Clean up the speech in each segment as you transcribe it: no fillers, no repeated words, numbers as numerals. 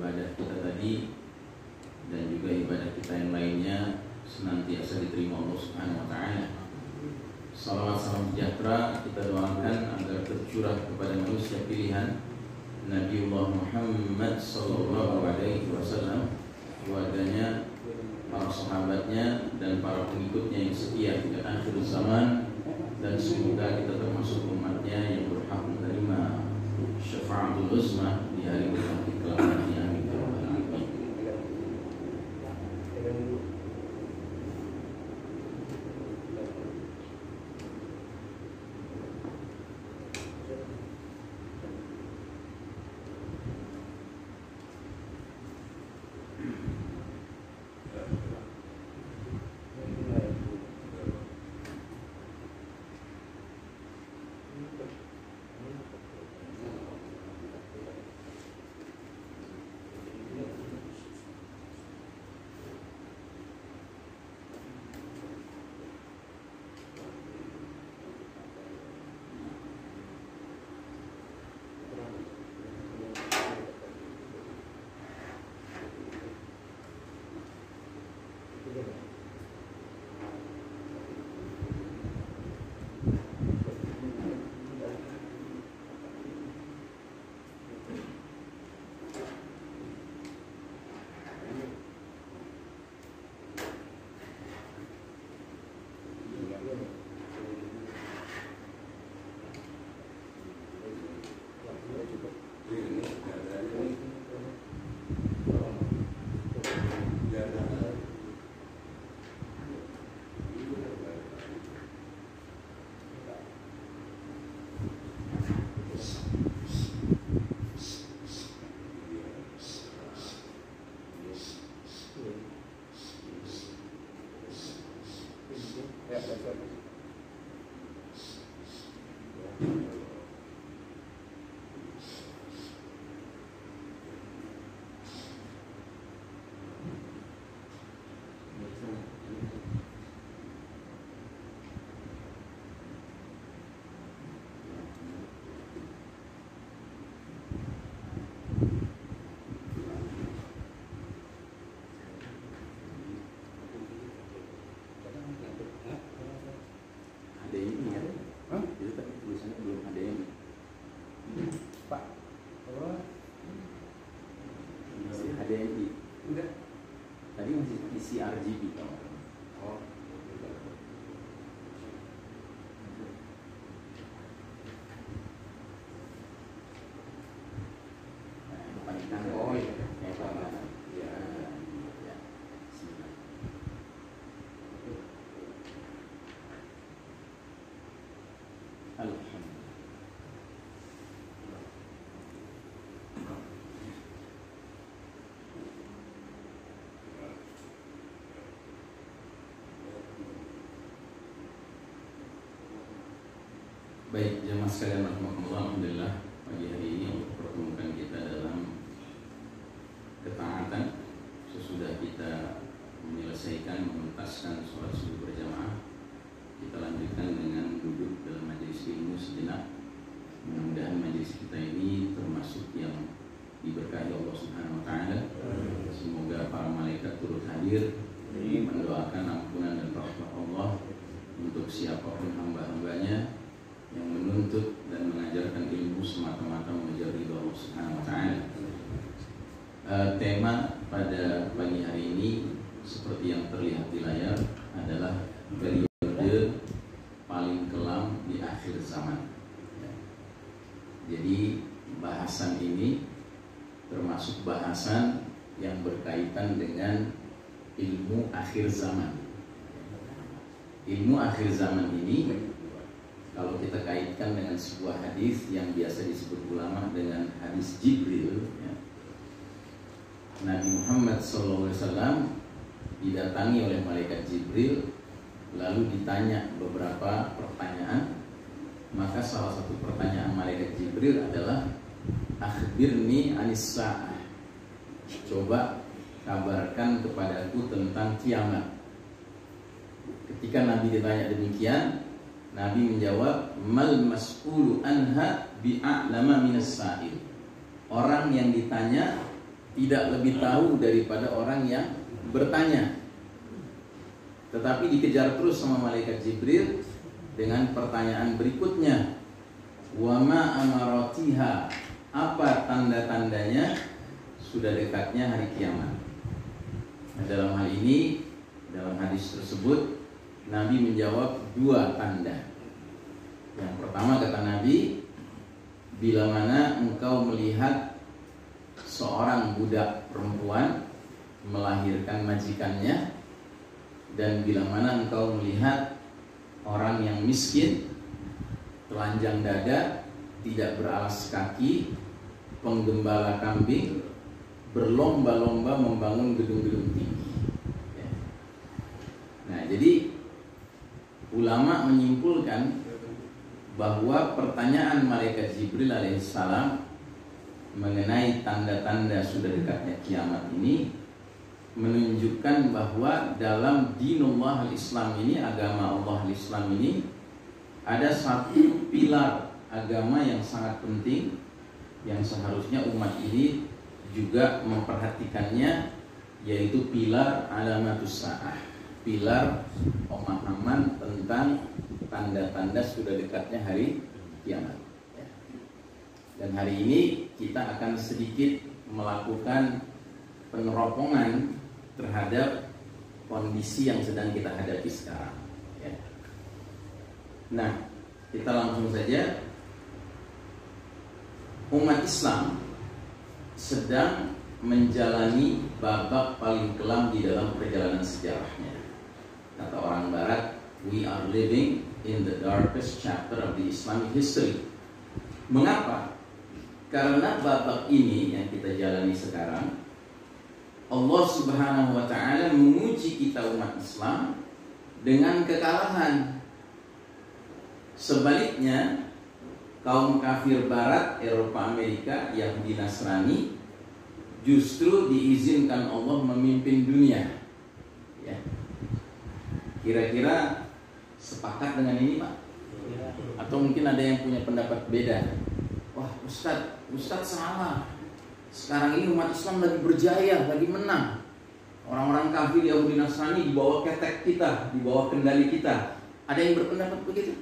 ibadah kita tadi dan juga ibadah kita yang lainnya senantiasa diterima Allah Subhanahu wa taala. Salawat salam sejahtera kita doakan agar tercurah kepada manusia pilihan Nabiullah Muhammad sallallahu alaihi wasallam, keluarganya, para sahabatnya dan para pengikutnya yang setia hingga akhir zaman, dan semoga kita termasuk umatnya yang berhak menerima syafaatul uzma di hari berakhir kelak nanti. Amin ya rabbal alamin. Tadi masih isi RGB tau. Oh. Oh iya. Ya. Alhamdulillah. Baik, jemaah sekalian rahimakumullah, alhamdulillah pagi hari ini pertemukan kita dalam ketaatan sesudah kita menyelesaikan menuntaskan sholat subuh berjamaah. Kita lanjutkan dengan duduk dalam majelis ilmu sejenak. Mudah-mudahan majelis kita ini termasuk yang diberkahi Allah Subhanahu wa taala. Semoga para malaikat turut hadir mendoakan ampunan dan rahmat Allah untuk siapapun hamba-hambanya yang menuntut dan mengajarkan ilmu semata-mata mengejar ridha Allah Subhanahu wa taala. Tema pada pagi hari ini seperti yang terlihat di layar adalah periode paling kelam di akhir zaman. Jadi bahasan ini termasuk bahasan yang berkaitan dengan ilmu akhir zaman. Ilmu akhir zaman ini kalau kita kaitkan dengan sebuah hadis yang biasa disebut ulama dengan hadis Jibril, ya. Nabi Muhammad SAW didatangi oleh malaikat Jibril, lalu ditanya beberapa pertanyaan. Maka salah satu pertanyaan malaikat Jibril adalah akhbirni anis sa'ah, coba kabarkan kepadaku tentang kiamat. Ketika Nabi ditanya demikian, Nabi menjawab, mal mas'ulu anha bi'a'lama minas sa'il. Orang yang ditanya tidak lebih tahu daripada orang yang bertanya. Tetapi dikejar terus sama malaikat Jibril dengan pertanyaan berikutnya. Wa ma amaratiha, apa tanda-tandanya sudah dekatnya hari kiamat. Nah, dalam hal ini, dalam hadis tersebut Nabi menjawab 2 tanda. Yang pertama kata Nabi, bila mana engkau melihat seorang budak perempuan melahirkan majikannya, dan bila mana engkau melihat orang yang miskin, telanjang dada, tidak beralas kaki, penggembala kambing, berlomba-lomba membangun gedung-gedung tinggi. Nah, jadi ulama menyimpulkan bahwa pertanyaan malaikat Jibril alaihissalam mengenai tanda-tanda sudah dekatnya kiamat ini menunjukkan bahwa dalam dinullah al-Islam ini, agama Allah al-Islam ini, ada satu pilar agama yang sangat penting yang seharusnya umat ini juga memperhatikannya, yaitu pilar alamatus sa'ah, pilar pemahaman tentang tanda-tanda sudah dekatnya hari kiamat. Dan hari ini kita akan sedikit melakukan peneropongan terhadap kondisi yang sedang kita hadapi sekarang. Nah, kita langsung saja. Umat Islam sedang menjalani babak paling kelam di dalam perjalanan sejarahnya. Kata orang Barat, we are living in the darkest chapter of the Islamic history. Mengapa? Karena babak ini yang kita jalani sekarang, Allah Subhanahu wa ta'ala menguji kita umat Islam dengan kekalahan. Sebaliknya, kaum kafir Barat, Eropa, Amerika, Yahudi, Nasrani justru diizinkan Allah memimpin dunia. Ya. Kira-kira sepakat dengan ini, Pak? Atau mungkin ada yang punya pendapat beda? Wah, Ustadz salah. Sekarang ini umat Islam lagi berjaya, lagi menang. Orang-orang kafir Yahudi Nasrani di bawah ketek kita, di bawah kendali kita. Ada yang berpendapat begitu?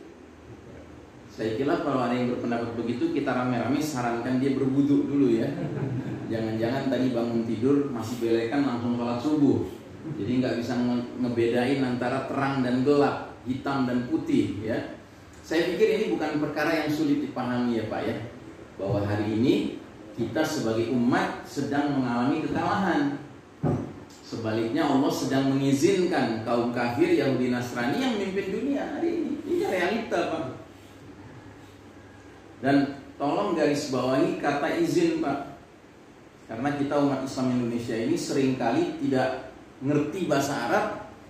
Saya kira kalau ada yang berpendapat begitu, kita rame-rame sarankan dia berwudu dulu ya. Jangan-jangan tadi bangun tidur masih belekan langsung sholat subuh. Jadi nggak bisa ngebedain antara terang dan gelap, hitam dan putih ya. Saya pikir ini bukan perkara yang sulit dipahami ya Pak ya. Bahwa hari ini kita sebagai umat sedang mengalami kekalahan. Sebaliknya Allah sedang mengizinkan kaum kafir Yahudi Nasrani yang memimpin dunia hari ini. Ini realita Pak. Dan tolong garis bawahi kata izin Pak. Karena kita umat Islam Indonesia ini seringkali tidak ngerti bahasa Arab,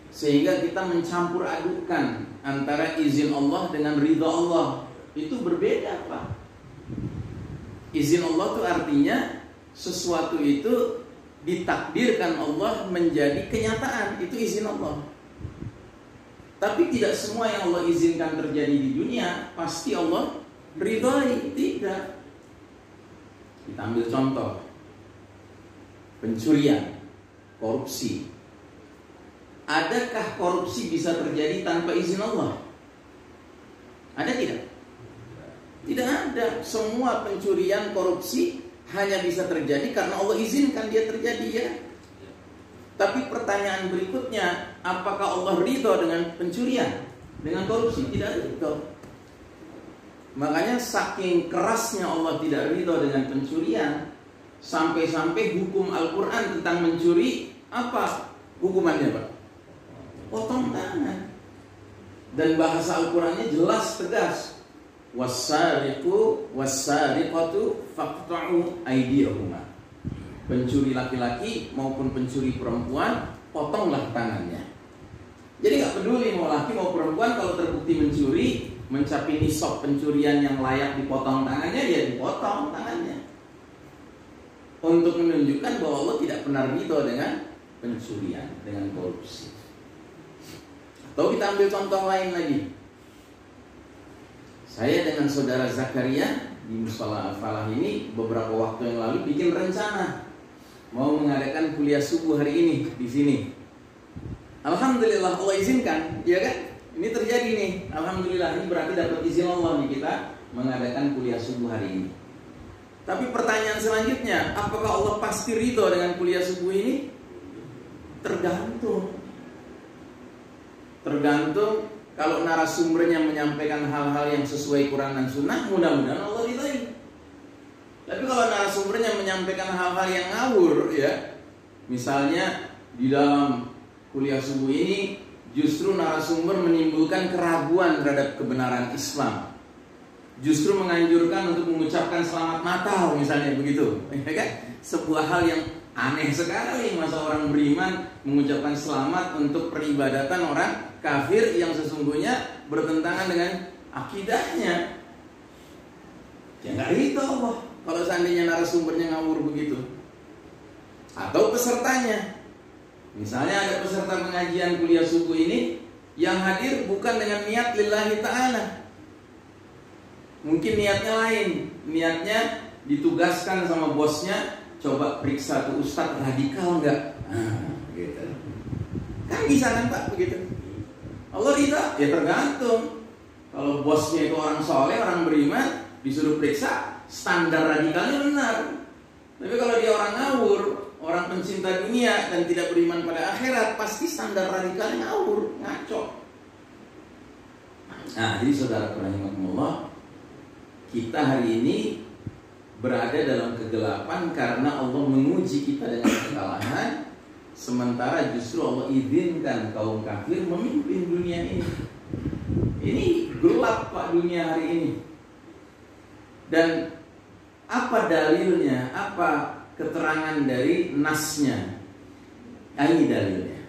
sehingga kita mencampur adukan antara izin Allah dengan ridha Allah. Itu berbeda Pak. Izin Allah itu artinya sesuatu itu ditakdirkan Allah menjadi kenyataan. Itu izin Allah. Tapi tidak semua yang Allah izinkan terjadi di dunia pasti Allah ridhoi. Tidak. Kita ambil contoh pencurian, korupsi. Adakah korupsi bisa terjadi tanpa izin Allah? Ada tidak? Tidak ada. Semua pencurian, korupsi hanya bisa terjadi karena Allah izinkan dia terjadi ya. Tapi pertanyaan berikutnya, apakah Allah ridho dengan pencurian, dengan korupsi? Tidak ridho. Makanya saking kerasnya Allah tidak ridho dengan pencurian, sampai-sampai hukum Al-Quran tentang mencuri, apa hukumannya Pak? Potong tangan. Dan bahasa Al-Qurannya jelas tegas, wassariqu wassariqatu faqta'u aydiyahuma. Pencuri laki-laki maupun pencuri perempuan, potonglah tangannya. Jadi gak peduli mau laki mau perempuan, kalau terbukti mencuri, mencapai nisab pencurian yang layak dipotong tangannya, ya dipotong tangannya. Untuk menunjukkan bahwa Allah tidak pernah ridho dengan pencurian, dengan korupsi. Atau kita ambil contoh lain lagi. Saya dengan saudara Zakaria di Mushola Al-Falah ini beberapa waktu yang lalu bikin rencana. mau mengadakan kuliah subuh hari ini di sini. Alhamdulillah Allah izinkan, ya kan? Ini terjadi nih. Alhamdulillah, ini berarti dapat izin Allah nih kita mengadakan kuliah subuh hari ini. Tapi pertanyaan selanjutnya, apakah Allah pasti ridho dengan kuliah subuh ini? Tergantung. Kalau narasumbernya menyampaikan hal-hal yang sesuai Quran dan Sunnah, mudah-mudahan Allah ridhoi. Tapi kalau narasumbernya menyampaikan hal-hal yang ngawur, ya, misalnya di dalam kuliah subuh ini justru narasumber menimbulkan keraguan terhadap kebenaran Islam, justru menganjurkan untuk mengucapkan selamat Natal misalnya begitu, ya kan? Sebuah hal yang aneh sekali, masa orang beriman mengucapkan selamat untuk peribadatan orang kafir yang sesungguhnya bertentangan dengan akidahnya. Ya nggak ridho Allah kalau seandainya narasumbernya ngawur begitu. Atau pesertanya, misalnya ada peserta pengajian kuliah subuh ini yang hadir bukan dengan niat lillahi ta'ala, mungkin niatnya lain, niatnya ditugaskan sama bosnya, coba periksa tuh ustadz radikal nggak? Gitu. Kan bisa kan Pak begitu? Allah ridha? Ya tergantung. Kalau bosnya itu orang soleh, orang beriman, disuruh periksa standar radikalnya benar. Tapi kalau dia orang ngawur, orang pencinta dunia dan tidak beriman pada akhirat, pasti standar radikalnya ngawur, ngaco. Nah, jadi saudara rahimakumullah, kita hari ini berada dalam kegelapan karena Allah menguji kita dengan kekalahan, sementara justru Allah izinkan kaum kafir memimpin dunia ini. Ini gelap Pak dunia hari ini. Dan apa dalilnya? Apa keterangan dari nasnya? Ini dalilnya.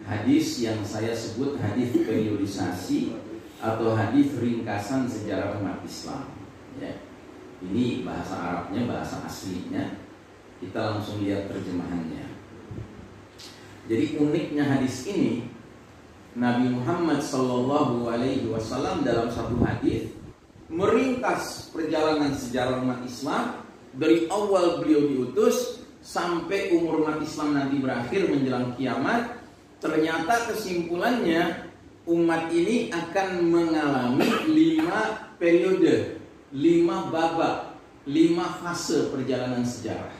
Hadis yang saya sebut hadis periodisasi atau hadis ringkasan sejarah umat Islam. Ya. Ini bahasa Arabnya, bahasa aslinya. Kita langsung lihat terjemahannya. Jadi uniknya hadis ini, Nabi Muhammad SAW dalam satu hadis meringkas perjalanan sejarah umat Islam dari awal beliau diutus sampai umur umat Islam nanti berakhir menjelang kiamat. Ternyata kesimpulannya umat ini akan mengalami 5 periode, 5 babak, 5 fase perjalanan sejarah.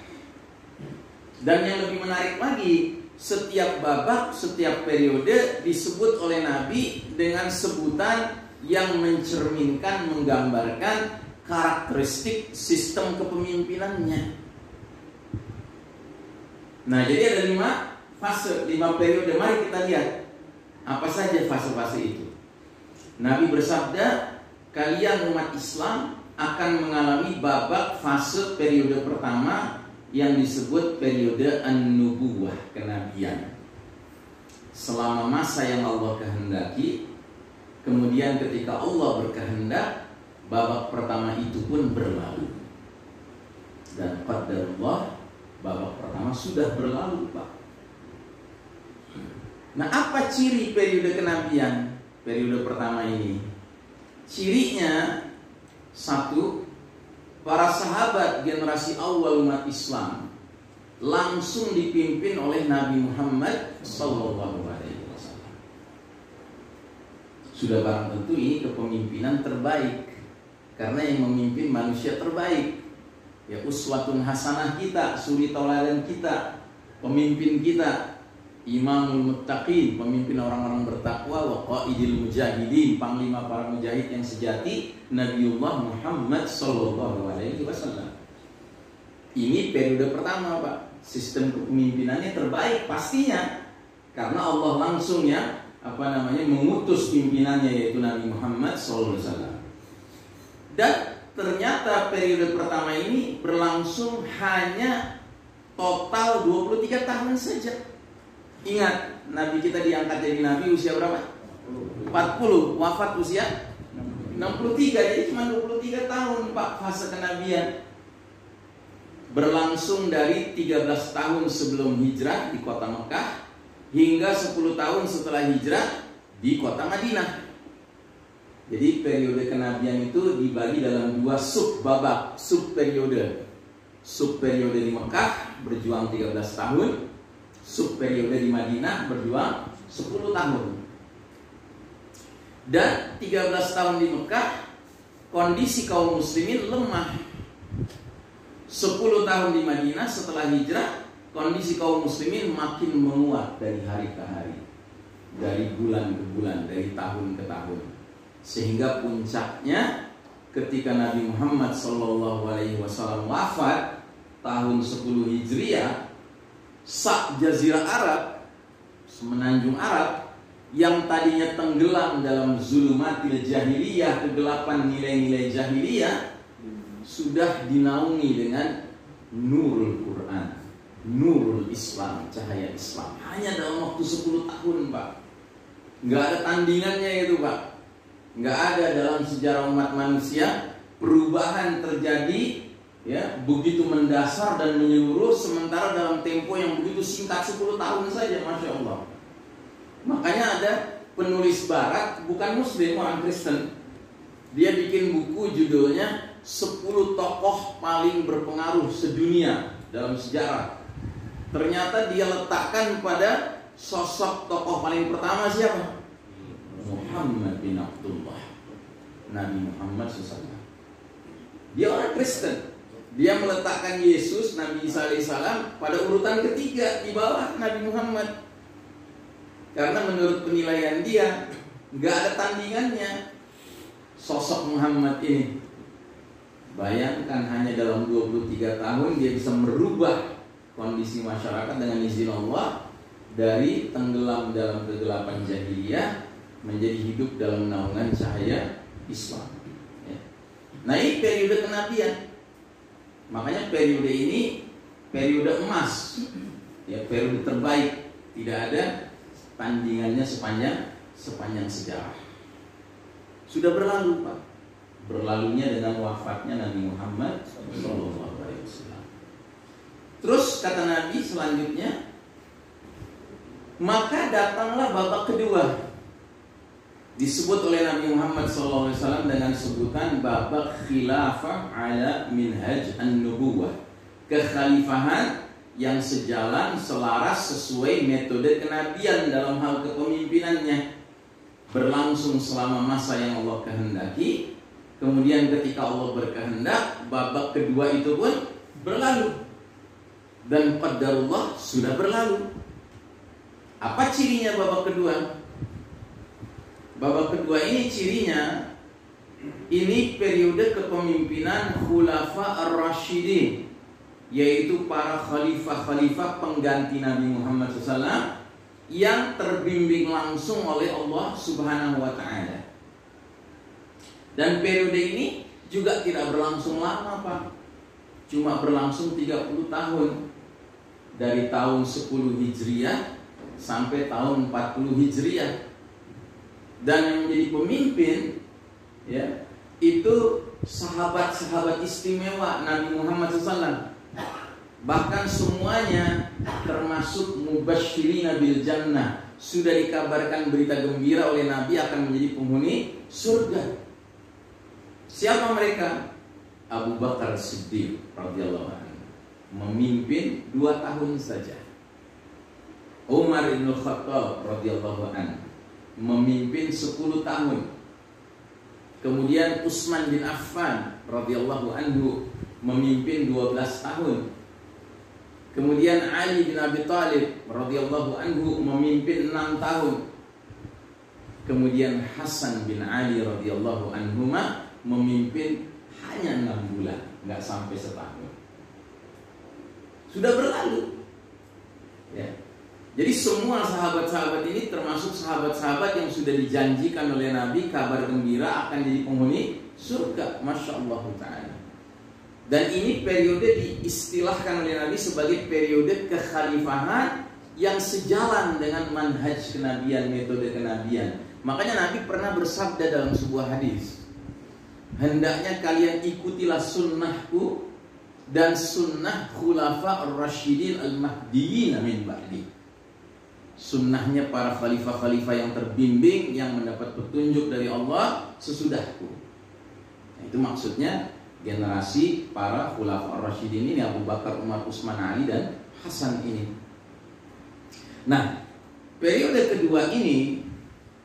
Dan yang lebih menarik lagi, setiap babak, setiap periode disebut oleh Nabi dengan sebutan yang mencerminkan, menggambarkan karakteristik sistem kepemimpinannya. Nah, jadi ada 5 fase, 5 periode. Mari kita lihat apa saja fase-fase itu. Nabi bersabda, kalian umat Islam akan mengalami babak fase periode pertama yang disebut periode an-nubuwah, kenabian. Selama masa yang Allah kehendaki, kemudian ketika Allah berkehendak, babak pertama itu pun berlalu. Dan qadarullah, babak pertama sudah berlalu, Pak. Nah, apa ciri periode kenabian, periode pertama ini? Cirinya, 1, para sahabat generasi awal umat Islam langsung dipimpin oleh Nabi Muhammad SAW. Sudah barang tentu ini kepemimpinan terbaik, karena yang memimpin manusia terbaik. Ya, uswatun hasanah kita, suri tauladan kita, pemimpin kita, imamul muttaqin, pemimpin orang-orang bertakwa, wa qaidil mujahidin, panglima para mujahid yang sejati, Nabiullah Muhammad SAW. Ini periode pertama, Pak. Sistem kepemimpinannya terbaik pastinya, karena Allah langsung mengutus pimpinannya, yaitu Nabi Muhammad SAW. Dan ternyata periode pertama ini berlangsung hanya total 23 tahun saja. Ingat, Nabi kita diangkat jadi Nabi usia berapa? 40, wafat usia 63, jadi cuma 23 tahun Pak fase kenabian. Berlangsung dari 13 tahun sebelum hijrah di kota Mekah hingga 10 tahun setelah hijrah di kota Madinah. Jadi periode kenabian itu dibagi dalam 2 sub babak, sub periode. Subperiode di Mekah berjuang 13 tahun, subperiode di Madinah berjuang 10 tahun. Dan 13 tahun di Mekah kondisi kaum muslimin lemah. 10 tahun di Madinah setelah hijrah, kondisi kaum muslimin makin menguat dari hari ke hari, dari bulan ke bulan, dari tahun ke tahun. Sehingga puncaknya ketika Nabi Muhammad SAW wafat tahun 10 Hijriah, Jazirah Arab, semenanjung Arab yang tadinya tenggelam dalam zulumatil jahiliyah, kegelapan nilai-nilai jahiliyah, sudah dinaungi dengan nurul Quran, nurul Islam, cahaya Islam. Hanya dalam waktu 10 tahun, Pak. Nggak ada tandingannya itu, Pak. Nggak ada dalam sejarah umat manusia perubahan terjadi ya begitu mendasar dan menyeluruh, sementara dalam tempo yang begitu singkat 10 tahun saja, Masya Allah. Makanya ada penulis barat, bukan muslim, orang Kristen, dia bikin buku judulnya 10 tokoh paling berpengaruh sedunia dalam sejarah. Ternyata dia letakkan pada sosok tokoh paling pertama siapa? Muhammad bin Abdullah, Nabi Muhammad SAW. Dia orang Kristen. Dia meletakkan Yesus, Nabi Isa alaihissalam, pada urutan ketiga di bawah Nabi Muhammad. Karena menurut penilaian dia nggak ada tandingannya sosok Muhammad ini. Bayangkan hanya dalam 23 tahun dia bisa merubah kondisi masyarakat dengan izin Allah, dari tenggelam dalam kegelapan jahiliyah menjadi hidup dalam naungan cahaya Islam. Nah, ini periode kenabian. Makanya periode ini periode emas, ya, periode terbaik. Tidak ada tandingannya sepanjang sejarah. Sudah berlalu, Pak. Berlalunya dengan wafatnya Nabi Muhammad SAW. Terus kata Nabi selanjutnya, maka datanglah babak kedua. Disebut oleh Nabi Muhammad SAW dengan sebutan babak khilafah ala minhaj an-nubuwah, kekhalifahan yang sejalan, selaras, sesuai metode kenabian dalam hal kepemimpinannya, berlangsung selama masa yang Allah kehendaki. Kemudian ketika Allah berkehendak, babak kedua itu pun berlalu, dan qadarullah sudah berlalu. Apa cirinya babak kedua? Babak kedua ini cirinya, ini periode kepemimpinan Khulafa ar-Rasyidin, yaitu para khalifah-khalifah pengganti Nabi Muhammad SAW yang terbimbing langsung oleh Allah Subhanahu wa Ta'ala. Dan periode ini juga tidak berlangsung lama, Pak. Cuma berlangsung 30 tahun. Dari tahun 10 Hijriah sampai tahun 40 Hijriah. Dan yang menjadi pemimpin ya, itu sahabat-sahabat istimewa Nabi Muhammad SAW. Bahkan semuanya termasuk mubasyirina bil jannah, sudah dikabarkan berita gembira oleh Nabi akan menjadi penghuni surga. Siapa mereka? Abu Bakar Siddiq radhiyallahu anhu memimpin 2 tahun saja. Umar bin Khattab radhiyallahu anhu memimpin 10 tahun. Kemudian Utsman bin Affan radhiyallahu anhu memimpin 12 tahun. Kemudian Ali bin Abi Thalib radhiyallahu anhu memimpin 6 tahun. Kemudian Hasan bin Ali radhiyallahu anhuma memimpin hanya 6 bulan, nggak sampai setahun. Sudah berlalu. Ya. Jadi semua sahabat-sahabat ini termasuk sahabat-sahabat yang sudah dijanjikan oleh Nabi kabar gembira akan jadi penghuni surga. Masya Allah Ta'ala. Dan ini periode diistilahkan oleh Nabi sebagai periode kekhalifahan yang sejalan dengan manhaj kenabian, metode kenabian. Makanya Nabi pernah bersabda dalam sebuah hadis, hendaknya kalian ikutilah sunnahku dan sunnah khulafa ar-rasyidin al-mahdiyyin min ba'di. Sunnahnya para khalifah-khalifah yang terbimbing, yang mendapat petunjuk dari Allah sesudahku. Nah, itu maksudnya generasi para khulafaur rasyidin ini, Abu Bakar, Umar, Utsman, Ali dan Hasan ini. Nah, periode kedua ini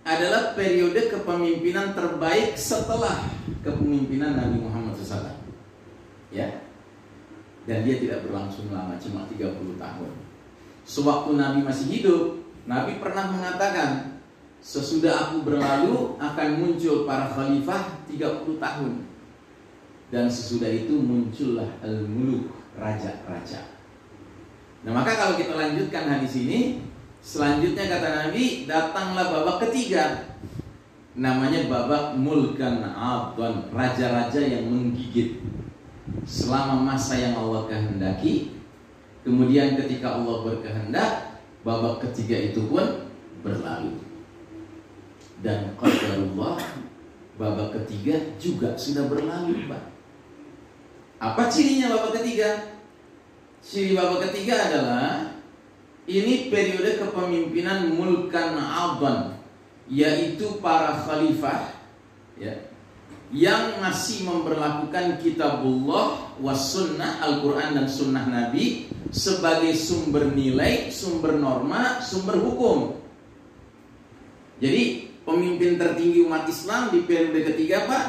adalah periode kepemimpinan terbaik setelah kepemimpinan Nabi Muhammad SAW. Ya. Dan dia tidak berlangsung lama, cuma 30 tahun. Sewaktu Nabi masih hidup, Nabi pernah mengatakan, sesudah aku berlalu akan muncul para khalifah 30 tahun. Dan sesudah itu muncullah al-muluk, raja-raja. Nah, maka kalau kita lanjutkan hadis ini, selanjutnya kata Nabi, datanglah babak ketiga. Namanya babak mulkan adhan, raja-raja yang menggigit selama masa yang Allah kehendaki. Kemudian ketika Allah berkehendak, babak ketiga itu pun berlalu. Dan qadarullah, babak ketiga juga sudah berlalu, Pak. Apa cirinya babak ketiga? Ciri babak ketiga adalah ini periode kepemimpinan mulkan adhan, yaitu para khalifah, ya, yang masih memberlakukan kitabullah was sunnah, Al-Quran dan sunnah Nabi sebagai sumber nilai, sumber norma, sumber hukum. Jadi pemimpin tertinggi umat Islam di periode ketiga, Pak,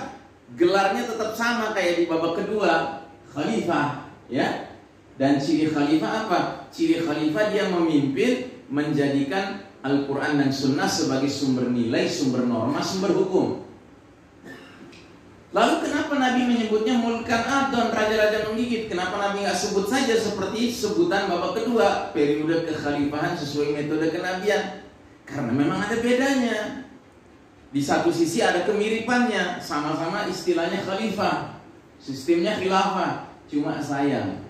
gelarnya tetap sama kayak di babak kedua, khalifah, ya. Dan ciri khalifah apa? Ciri khalifah dia memimpin, menjadikan Al-Quran dan sunnah sebagai sumber nilai, sumber norma, sumber hukum. Lalu kenapa Nabi menyebutnya mulkan adhan, raja-raja menggigit? Kenapa Nabi nggak sebut saja seperti sebutan babak kedua, periode kekhalifahan sesuai metode kenabian? Karena memang ada bedanya. Di satu sisi ada kemiripannya, sama-sama istilahnya khalifah, sistemnya khilafah. Cuma sayang,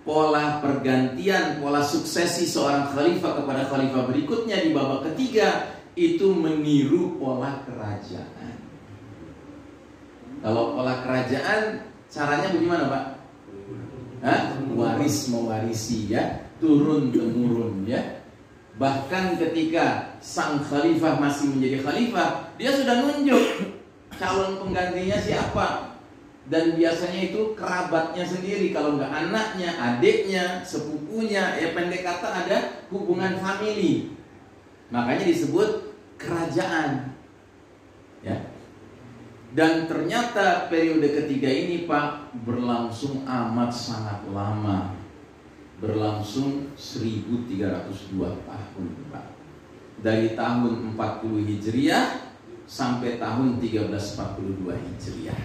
pola pergantian, pola suksesi seorang khalifah kepada khalifah berikutnya di babak ketiga itu meniru pola kerajaan. Kalau pola kerajaan caranya bagaimana, Pak? Waris mewarisi, ya, turun temurun, ya. Bahkan ketika sang khalifah masih menjadi khalifah, dia sudah nunjuk calon penggantinya siapa. Dan biasanya itu kerabatnya sendiri, kalau nggak anaknya, adiknya, sepupunya, ya pendek kata ada hubungan famili. Makanya disebut kerajaan, ya. Dan ternyata periode ketiga ini, Pak, berlangsung amat sangat lama. Berlangsung 1302 tahun, Pak. Dari tahun 40 Hijriah sampai tahun 1342 Hijriah.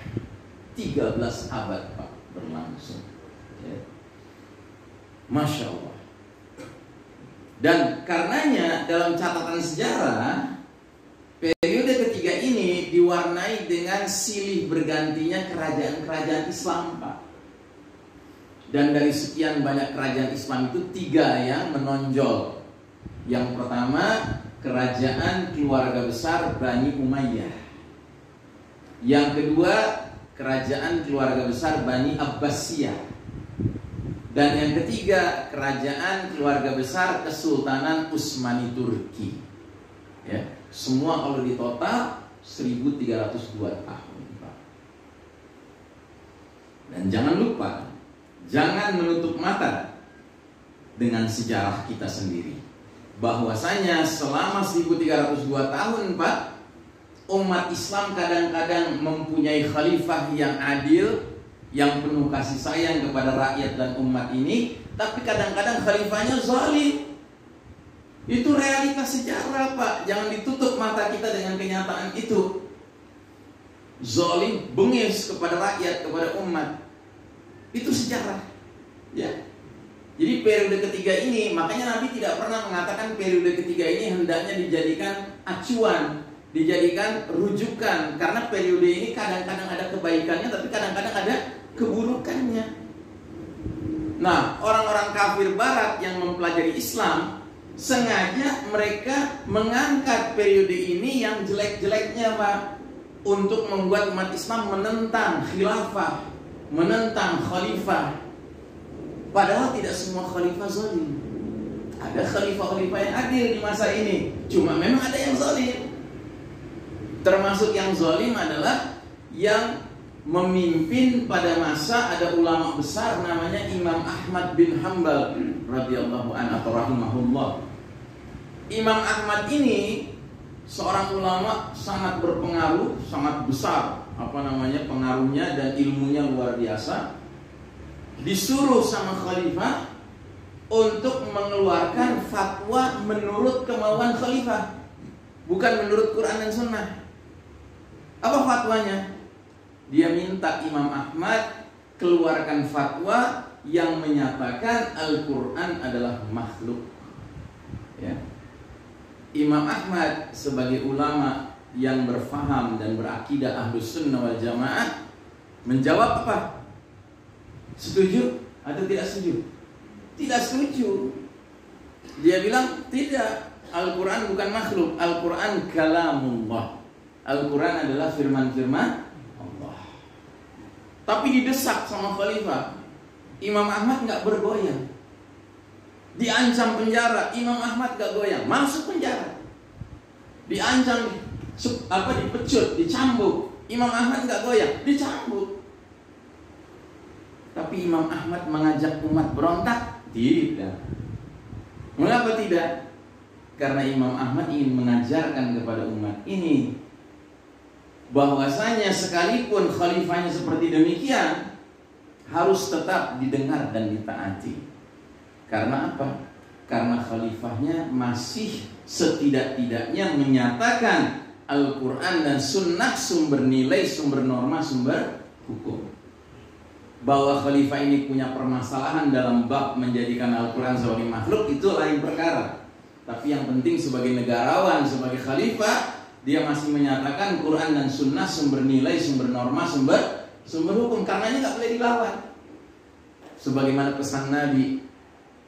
13 abad, Pak, berlangsung, ya. Masya Allah. Dan karenanya dalam catatan sejarah, periode ketiga ini diwarnai dengan silih bergantinya kerajaan-kerajaan Islam, Pak. Dan dari sekian banyak kerajaan Islam itu 3 yang menonjol. Yang pertama, kerajaan keluarga besar Bani Umayyah. Yang kedua, kerajaan keluarga besar Bani Abbasiyah. Dan yang ketiga, kerajaan keluarga besar Kesultanan Utsmani Turki, ya. Semua kalau di total 1302 tahun, Pak. Dan jangan lupa, jangan menutup mata dengan sejarah kita sendiri, bahwasanya selama 1302 tahun, Pak, umat Islam kadang-kadang mempunyai khalifah yang adil, yang penuh kasih sayang kepada rakyat dan umat ini, tapi kadang-kadang khalifahnya zalim. Itu realitas sejarah, Pak. Jangan ditutup mata kita dengan kenyataan itu. Zalim, bengis kepada rakyat, kepada umat. Itu sejarah, ya. Jadi periode ketiga ini, makanya Nabi tidak pernah mengatakan periode ketiga ini hendaknya dijadikan acuan, dijadikan rujukan, karena periode ini kadang-kadang ada kebaikannya, tapi kadang-kadang ada keburukannya. Nah, orang-orang kafir barat yang mempelajari Islam, sengaja mereka mengangkat periode ini yang jelek-jeleknya, Pak, untuk membuat umat Islam menentang khilafah, menentang khalifah. Padahal tidak semua khalifah zalim. Ada khalifah-khalifah yang adil di masa ini, cuma memang ada yang zalim. Termasuk yang zalim adalah yang memimpin pada masa ada ulama besar namanya Imam Ahmad bin Hanbal radhiyallahu anhu atau rahimahullah. Imam Ahmad ini seorang ulama sangat berpengaruh, sangat besar pengaruhnya dan ilmunya luar biasa. Disuruh sama khalifah untuk mengeluarkan fatwa menurut kemauan khalifah, bukan menurut Quran dan Sunnah. Apa fatwanya? Dia minta Imam Ahmad keluarkan fatwa yang menyatakan Al-Quran adalah makhluk. Ya. Imam Ahmad sebagai ulama yang berfaham dan berakidah Ahlus Sunnah wal Jamaah menjawab apa? Setuju atau tidak setuju? Tidak setuju. Dia bilang tidak, Al-Quran bukan makhluk, Al-Quran kalamullah. Al-Quran adalah firman-firman Allah. Tapi didesak sama khalifah. Imam Ahmad nggak bergoyang. Diancam penjara, Imam Ahmad nggak goyang, masuk penjara. Diancam dipecut, dicambuk, Imam Ahmad nggak goyang, dicambuk. Tapi Imam Ahmad mengajak umat berontak? Tidak. Mengapa tidak? Karena Imam Ahmad ingin mengajarkan kepada umat ini bahwasanya sekalipun khalifahnya seperti demikian, harus tetap didengar dan ditaati. Karena apa? Karena khalifahnya masih setidak-tidaknya menyatakan Al-Quran dan Sunnah sumber nilai, sumber norma, sumber hukum. Bahwa khalifah ini punya permasalahan dalam bab menjadikan Al-Quran sebagai makhluk, itu lain perkara. Tapi yang penting sebagai negarawan, sebagai khalifah, dia masih menyatakan Quran dan Sunnah sumber nilai, sumber norma, sumber hukum. Karenanya nggak boleh dilawan. Sebagaimana pesan Nabi,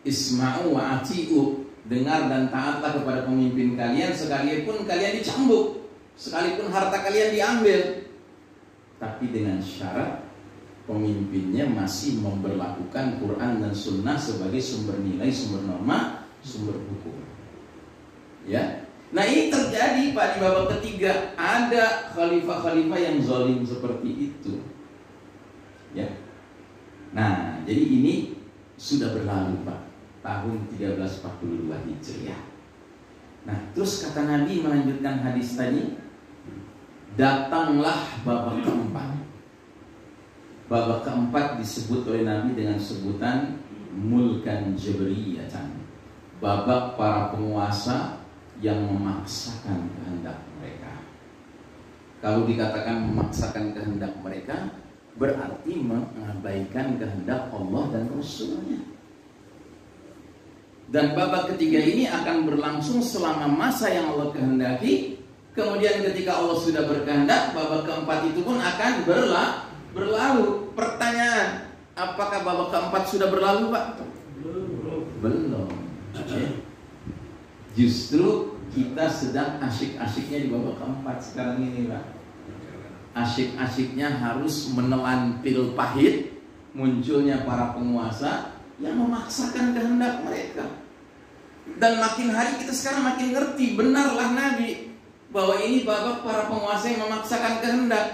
Isma'u wa ati'u, dengar dan taatlah kepada pemimpin kalian sekalipun kalian dicambuk, sekalipun harta kalian diambil, tapi dengan syarat pemimpinnya masih memberlakukan Quran dan Sunnah sebagai sumber nilai, sumber norma, sumber hukum. Ya, nah ini terjadi Pak di babak ketiga, ada khalifah-khalifah yang zalim seperti itu. Ya, nah jadi ini sudah berlalu Pak, tahun 1342 Hijriah. Nah, terus kata Nabi melanjutkan hadis tadi, datanglah babak keempat. Babak keempat disebut oleh Nabi dengan sebutan mulkan jabriyatan. Babak para penguasa yang memaksakan kehendak mereka. Kalau dikatakan memaksakan kehendak mereka, berarti mengabaikan kehendak Allah dan Rasulnya. Dan babak ketiga ini akan berlangsung selama masa yang Allah kehendaki. Kemudian ketika Allah sudah berkehendak, babak keempat itu pun akan berlalu. Pertanyaan, apakah babak keempat sudah berlalu Pak? Belum. Justru kita sedang asyik-asyiknya di babak keempat sekarang ini Pak. Asyik-asyiknya harus menelan pil pahit munculnya para penguasa yang memaksakan kehendak mereka. Dan makin hari kita sekarang makin ngerti, benarlah Nabi bahwa ini babak para penguasa yang memaksakan kehendak.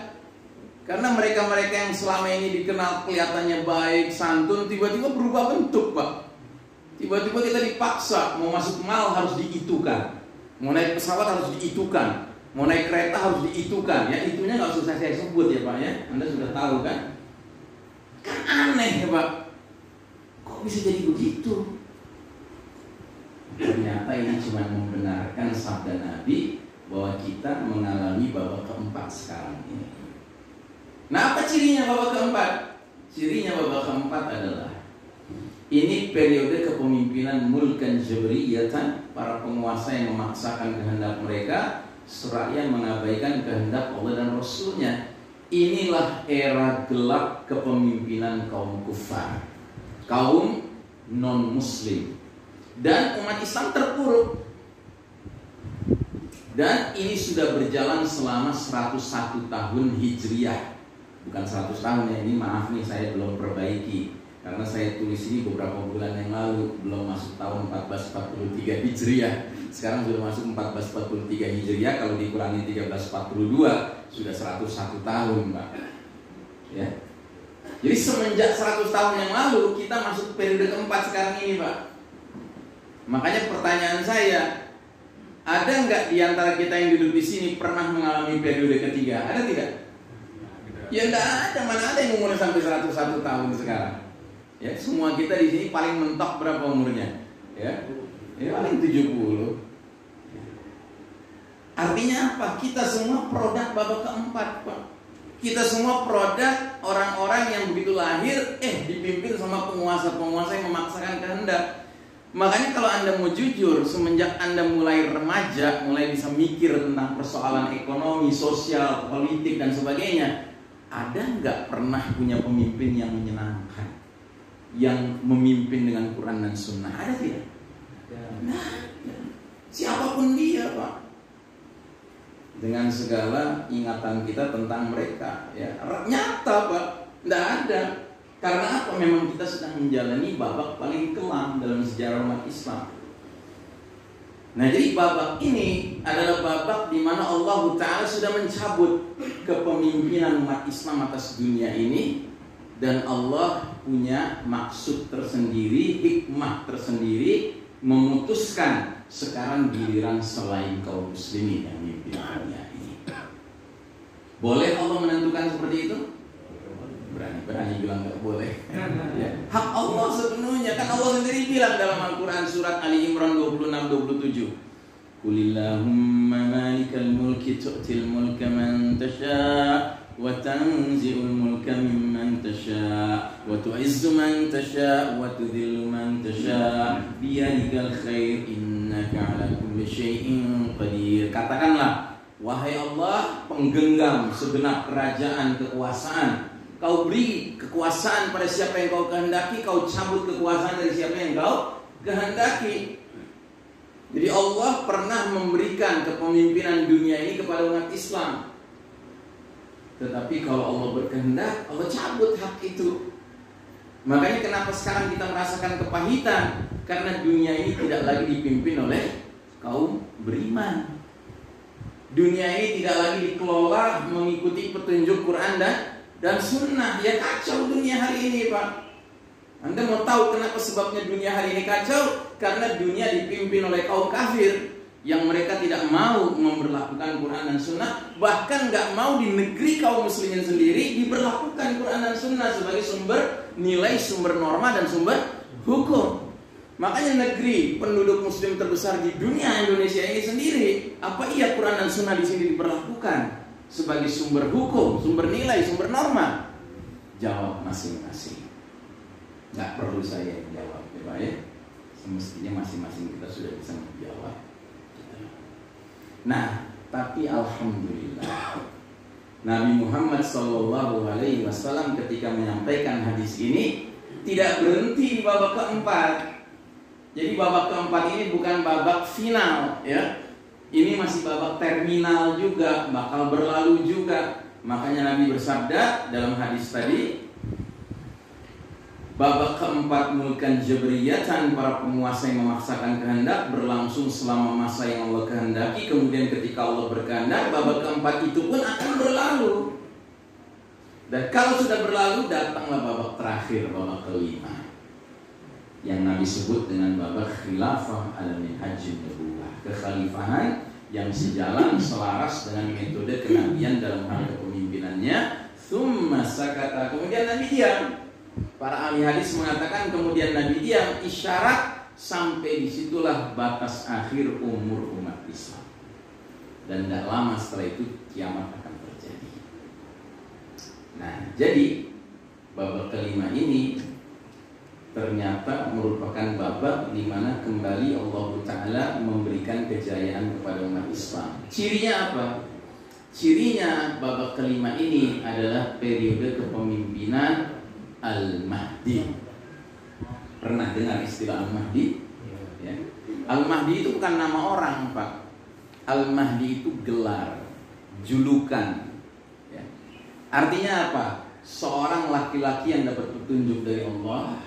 Karena mereka-mereka yang selama ini dikenal kelihatannya baik, santun, tiba-tiba berubah bentuk Pak. Tiba-tiba kita dipaksa, mau masuk mal harus diitukan, mau naik pesawat harus diitukan, mau naik kereta harus diitukan. Ya itunya nggak usah saya sebut ya Pak ya, Anda sudah tahu kan? Kan aneh ya Pak, kok bisa jadi begitu? Ternyata ini cuma membenarkan sabda Nabi bahwa kita mengalami babak keempat sekarang ini. Nah, apa cirinya babak keempat? Cirinya babak keempat adalah ini periode kepemimpinan mulkan jabriyatan, para penguasa yang memaksakan kehendak mereka seraya mengabaikan kehendak Allah dan Rasulnya. Inilah era gelap kepemimpinan kaum kufar, kaum non-muslim. Dan umat Islam terpuruk. Dan ini sudah berjalan selama 101 tahun Hijriah. Bukan 100 tahun ya, ini maaf nih saya belum perbaiki. Karena saya tulis ini beberapa bulan yang lalu, belum masuk tahun 1443 Hijriah. Sekarang sudah masuk 1443 Hijriah, kalau dikurangi 1342 sudah 101 tahun Pak. Ya. Jadi semenjak 100 tahun yang lalu kita masuk periode keempat sekarang ini, Pak. Makanya pertanyaan saya, ada nggak di antara kita yang duduk di sini pernah mengalami periode ketiga? Ada tidak? Ya enggak ada, mana ada yang umurnya sampai 101 tahun sekarang. Ya, semua kita di sini paling mentok berapa umurnya? Ya, paling 70. Artinya apa? Kita semua produk babak keempat, Pak. Kita semua produk orang-orang yang begitu lahir dipimpin sama penguasa-penguasa yang memaksakan kehendak. Makanya kalau Anda mau jujur, semenjak Anda mulai remaja, mulai bisa mikir tentang persoalan ekonomi, sosial, politik dan sebagainya, ada nggak pernah punya pemimpin yang menyenangkan, yang memimpin dengan Quran dan Sunnah? Ada tidak? Nah, siapapun dia, Pak. Dengan segala ingatan kita tentang mereka, ya nyata, Pak, nggak ada. Karena apa? Memang kita sedang menjalani babak paling kelam dalam sejarah umat Islam. Nah, jadi babak ini adalah babak di mana Allah Ta'ala sudah mencabut kepemimpinan umat Islam atas dunia ini, dan Allah punya maksud tersendiri, hikmah tersendiri, memutuskan sekarang giliran selain kaum muslimin yang mimpin dunia ini. Boleh Allah menentukan seperti itu? Berani bilang nggak boleh. Ya. Hak Allah sepenuhnya, kan Allah sendiri bilang dalam Al-Quran surat Ali Imran 26-27, Qulillahumma malikal mulki tu'til mulka man tasha' wa tanzi'ul mulka mimman tasha' wa tu'izzu man tasha' wa tudhillu man tasha' biyadikal khair innaka ala kulli syai'in qadir. Katakanlah, wahai Allah, penggenggam segenap kerajaan kekuasaan, kau beri kekuasaan pada siapa yang kau kehendaki, kau cabut kekuasaan dari siapa yang kau kehendaki. Jadi Allah pernah memberikan kepemimpinan dunia ini kepada umat Islam. Tetapi kalau Allah berkehendak, Allah cabut hak itu. Makanya kenapa sekarang kita merasakan kepahitan? Karena dunia ini tidak lagi dipimpin oleh kaum beriman. Dunia ini tidak lagi dikelola mengikuti petunjuk Quran dan Sunnah. Ya kacau dunia hari ini, Pak. Anda mau tahu kenapa sebabnya dunia hari ini kacau? Karena dunia dipimpin oleh kaum kafir yang mereka tidak mau memberlakukan Quran dan Sunnah, bahkan nggak mau di negeri kaum muslimin sendiri diberlakukan Quran dan Sunnah sebagai sumber nilai, sumber norma dan sumber hukum. Makanya negeri penduduk muslim terbesar di dunia, Indonesia ini sendiri, apa iya Quran dan Sunnah di sini diberlakukan sebagai sumber hukum, sumber nilai, sumber norma? Jawab masing-masing. Nggak perlu saya yang jawab, ya Pak ya. Semestinya masing-masing kita sudah bisa menjawab. Nah, tapi alhamdulillah, Nabi Muhammad SAW ketika menyampaikan hadis ini tidak berhenti di babak keempat. Jadi babak keempat ini bukan babak final, ya. Ini masih babak terminal juga, bakal berlalu juga. Makanya Nabi bersabda dalam hadis tadi, babak keempat mulkan jabriyatan, para penguasa yang memaksakan kehendak, berlangsung selama masa yang Allah kehendaki. Kemudian ketika Allah berkehendak, babak keempat itu pun akan berlalu. Dan kalau sudah berlalu, datanglah babak terakhir, babak kelima, yang Nabi sebut dengan babak khilafah al-minhajin nubuwah, kekhalifahan yang sejalan selaras dengan metode kenabian dalam hal kepemimpinannya. Tsumma sakata, kemudian Nabi diam. Para ahli hadis mengatakan kemudian Nabi diam, isyarat sampai disitulah batas akhir umur umat Islam. Dan tidak lama setelah itu kiamat akan terjadi. Nah, jadi babak kelima ini ternyata merupakan babak di mana kembali Allah Ta'ala memberikan kejayaan kepada umat Islam. Cirinya apa? Cirinya babak kelima ini adalah periode kepemimpinan Al-Mahdi. Pernah dengar istilah Al-Mahdi? Ya. Al-Mahdi itu bukan nama orang, Pak. Al-Mahdi itu gelar, julukan. Ya. Artinya apa? Seorang laki-laki yang dapat petunjuk dari Allah,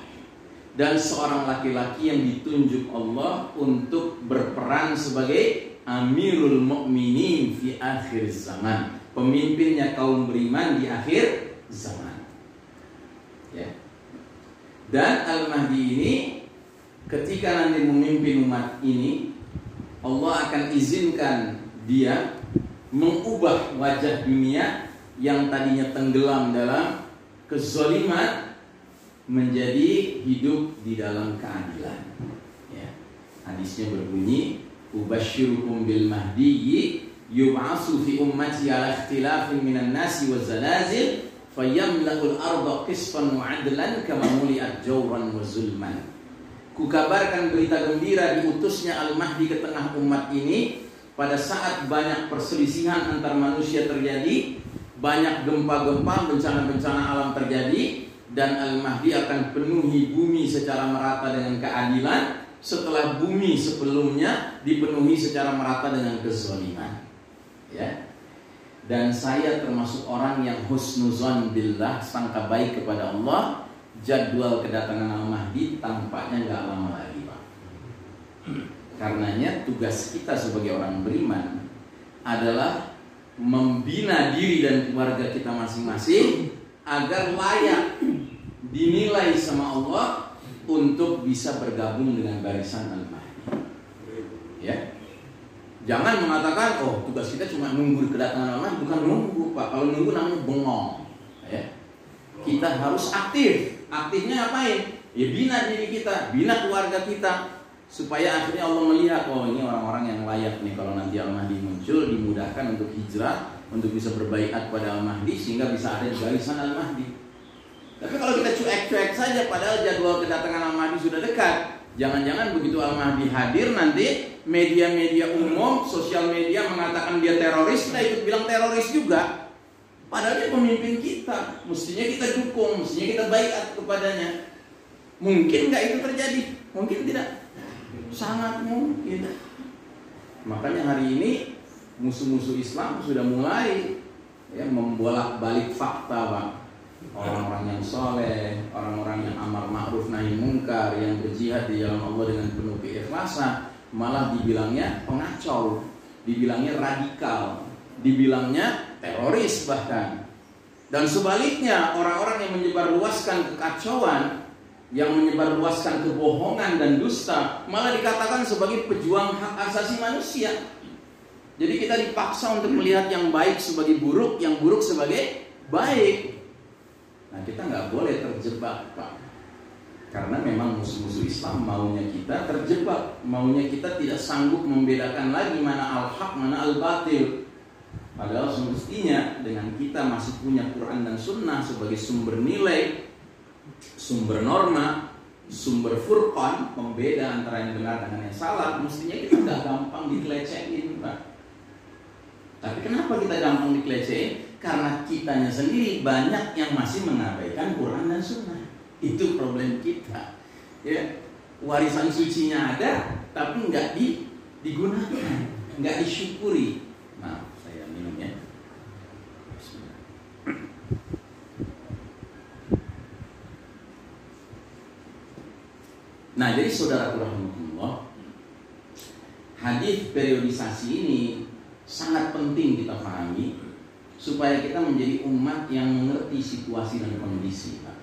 dan seorang laki-laki yang ditunjuk Allah untuk berperan sebagai Amirul Mukminin fi akhir zaman, pemimpinnya kaum beriman di akhir zaman. Ya. Dan Al-Mahdi ini ketika nanti memimpin umat ini, Allah akan izinkan dia mengubah wajah dunia yang tadinya tenggelam dalam kezaliman menjadi hidup di dalam keadilan. Ya. Hadisnya berbunyi, "Ubasyirukum bil mahdi yub'atsu fi ummati ala ikhtilafin minan nasi wa zalazil fayamla'ul arda qisfan wa 'adlan kama muli'at jawran wa zulman." Kukabarkan berita gembira diutusnya Al-Mahdi ke tengah umat ini pada saat banyak perselisihan antar manusia terjadi, banyak gempa-gempa, bencana-bencana alam terjadi, dan Al-Mahdi akan penuhi bumi secara merata dengan keadilan setelah bumi sebelumnya dipenuhi secara merata dengan kezaliman. Ya. Dan saya termasuk orang yang husnuzon billah, sangka baik kepada Allah. Jadwal kedatangan Al-Mahdi tampaknya nggak lama lagi, Pak. Karenanya tugas kita sebagai orang beriman adalah membina diri dan keluarga kita masing-masing agar layak dinilai sama Allah untuk bisa bergabung dengan barisan Al-Mahdi. Ya. Jangan mengatakan, oh tugas kita cuma nunggu kedatangan Al-Mahdi. Bukan nunggu, Pak. Kalau nunggu namanya bengong. Ya. Kita harus aktif. Aktifnya apain? Ya bina diri kita, bina keluarga kita, supaya akhirnya Allah melihat, oh ini orang-orang yang layak nih kalau nanti Al-Mahdi muncul, dimudahkan untuk hijrah, untuk bisa berbaiat pada Al-Mahdi sehingga bisa ada di barisan Al-Mahdi. Tapi kalau kita cuek-cuek saja padahal jadwal kedatangan Al-Mahdi sudah dekat, jangan-jangan begitu Al-Mahdi hadir nanti media-media umum, sosial media mengatakan dia teroris, kita ikut bilang teroris juga. Padahal dia pemimpin kita, mestinya kita dukung, mestinya kita baiat kepadanya. Mungkin nggak itu terjadi? Mungkin tidak. Sangat mungkin. Makanya hari ini musuh-musuh Islam sudah mulai ya, membolak-balik fakta, Pak. Orang-orang yang soleh, orang-orang yang amar ma'ruf nahi mungkar, yang berjihad di jalan Allah dengan penuh keikhlasan, malah dibilangnya pengacau, dibilangnya radikal, dibilangnya teroris bahkan. Dan sebaliknya orang-orang yang menyebarluaskan kekacauan, yang menyebarluaskan kebohongan dan dusta, malah dikatakan sebagai pejuang hak asasi manusia. Jadi kita dipaksa untuk melihat yang baik sebagai buruk, yang buruk sebagai baik. Nah kita nggak boleh terjebak, Pak. Karena memang musuh-musuh Islam maunya kita terjebak, maunya kita tidak sanggup membedakan lagi mana al-haq, mana al-batil. Padahal semestinya dengan kita masih punya Quran dan Sunnah sebagai sumber nilai, sumber norma, sumber furqan, pembeda antara yang benar dengan yang salah, mestinya kita nggak gampang dikelecehin, Pak. Tapi kenapa kita gampang dikelecehin? Karena kitanya sendiri banyak yang masih mengabaikan Quran dan Sunnah. Itu problem kita. Ya, warisan sucinya ada, tapi nggak digunakan, nggak disyukuri. Nah, saya minum ya. Nah, jadi saudara rahimahullah, hadis periodisasi ini sangat penting kita pahami supaya kita menjadi umat yang mengerti situasi dan kondisi, Pak.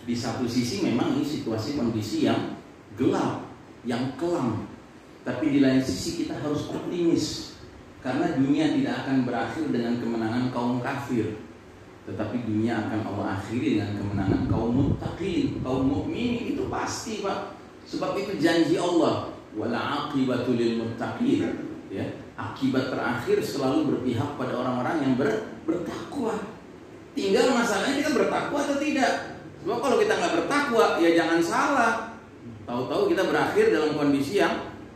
Di satu sisi memang ini situasi kondisi yang gelap, yang kelam. Tapi di lain sisi kita harus optimis, karena dunia tidak akan berakhir dengan kemenangan kaum kafir, tetapi dunia akan Allah akhiri dengan kemenangan kaum muttaqin, kaum mukminin. Itu pasti, Pak. Sebab itu janji Allah, wala aqibatu lil muttaqin. Ya, akibat terakhir selalu berpihak pada orang-orang yang bertakwa. Tinggal masalahnya kita bertakwa atau tidak. Sebab kalau kita nggak bertakwa, ya jangan salah. Tahu-tahu kita berakhir dalam kondisi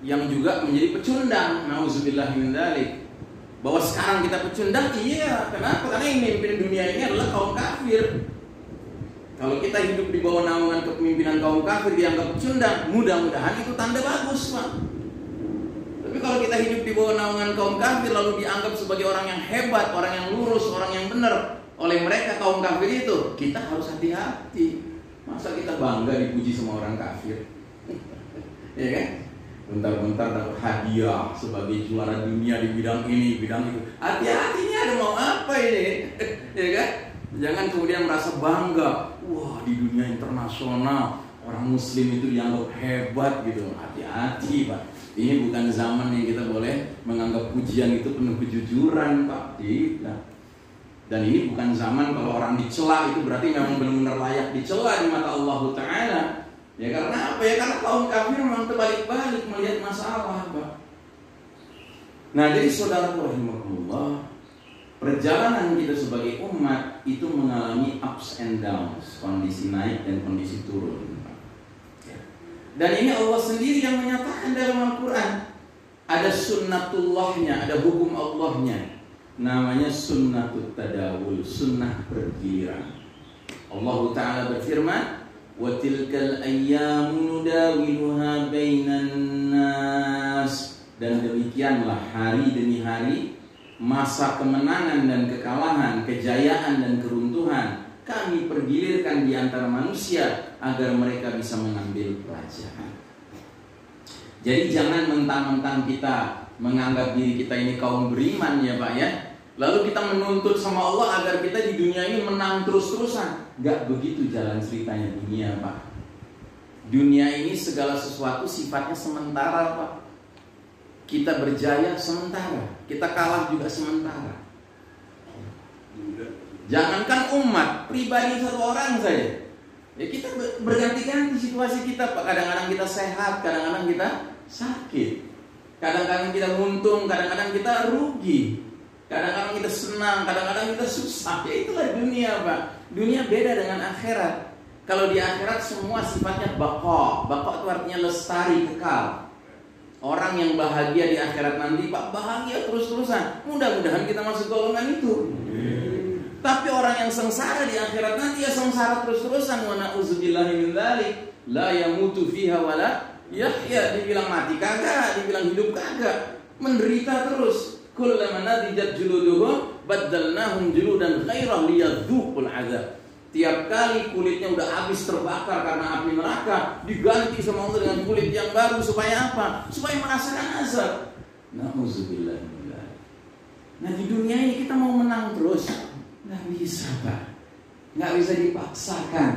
yang juga menjadi pecundang. Nauzubillah min dzalik. Bahwa sekarang kita pecundang, iya. Kenapa? Karena yang memimpin dunia ini adalah kaum kafir. Kalau kita hidup di bawah naungan kepemimpinan kaum kafir dianggap pecundang, mudah-mudahan itu tanda bagus, Pak. Tapi kalau kita hidup di bawah naungan kaum kafir lalu dianggap sebagai orang yang hebat, orang yang lurus, orang yang benar oleh mereka kaum kafir itu, kita harus hati-hati. Masa kita bangga dipuji sama orang kafir? Ya kan? Bentar-bentar dapat hadiah sebagai juara dunia di bidang ini, bidang itu. Hati-hati, ini ada mau apa ini? Ya kan? Jangan kemudian merasa bangga. wah di dunia internasional orang muslim itu dianggap hebat gitu. Hati-hati Pak, ini bukan zaman yang kita boleh menganggap pujian itu penuh kejujuran Pak. Tidak. Dan ini bukan zaman kalau orang dicela itu berarti memang benar-benar layak dicela di mata Allah Ta'ala. Ya karena apa ya? Karena kaum kafir memang terbalik-balik melihat masalah Pak. Nah jadi saudara rahimakumullah, perjalanan kita sebagai umat itu mengalami ups and downs, kondisi naik dan kondisi turun. Dan ini Allah sendiri yang menyatakan dalam Al-Quran. Ada sunnatullahnya, ada hukum Allahnya. Namanya sunnatut tadawul, sunnah bergiliran. Allah Ta'ala berfirman, وَتِلْكَ الْأَيَّامُ نُدَاوِلُهَا بَيْنَ النَّاسِ. Dan demikianlah hari demi hari, masa kemenangan dan kekalahan, kejayaan dan keruntuhan kami pergilirkan di antara manusia agar mereka bisa mengambil pelajaran. Jadi jangan mentang-mentang kita menganggap diri kita ini kaum beriman ya Pak ya, lalu kita menuntut sama Allah agar kita di dunia ini menang terus-terusan. Gak begitu jalan ceritanya dunia Pak. Dunia ini segala sesuatu sifatnya sementara Pak. Kita berjaya sementara, kita kalah juga sementara. Jangankan umat, pribadi satu orang saja. Ya kita berganti-ganti situasi kita Pak. Kadang-kadang kita sehat, kadang-kadang kita sakit. Kadang-kadang kita untung, kadang-kadang kita rugi. Kadang-kadang kita senang, kadang-kadang kita susah. Ya itulah dunia Pak. Dunia beda dengan akhirat. Kalau di akhirat semua sifatnya baqa. Baqa itu artinya lestari, kekal. Orang yang bahagia di akhirat nanti Pak, bahagia terus-terusan. Mudah-mudahan kita masuk golongan itu. Tapi orang yang sengsara di akhirat nanti ya sengsara terus-terusan. Wa na'udzubillahi min dzalik. La yamutu fiha wala yahya. Dibilang mati kagak, dibilang hidup kagak. Menderita terus. Kullama nadijat juluduhum baddalnahum juludan ghairah liyadzuqul azab. Tiap kali kulitnya udah habis terbakar karena api neraka, diganti sama Allah dengan kulit yang baru supaya apa? Supaya merasakan azab. Na'udzubillah. Nah di dunia ini kita mau menang terus, nggak bisa Pak, nggak bisa dipaksakan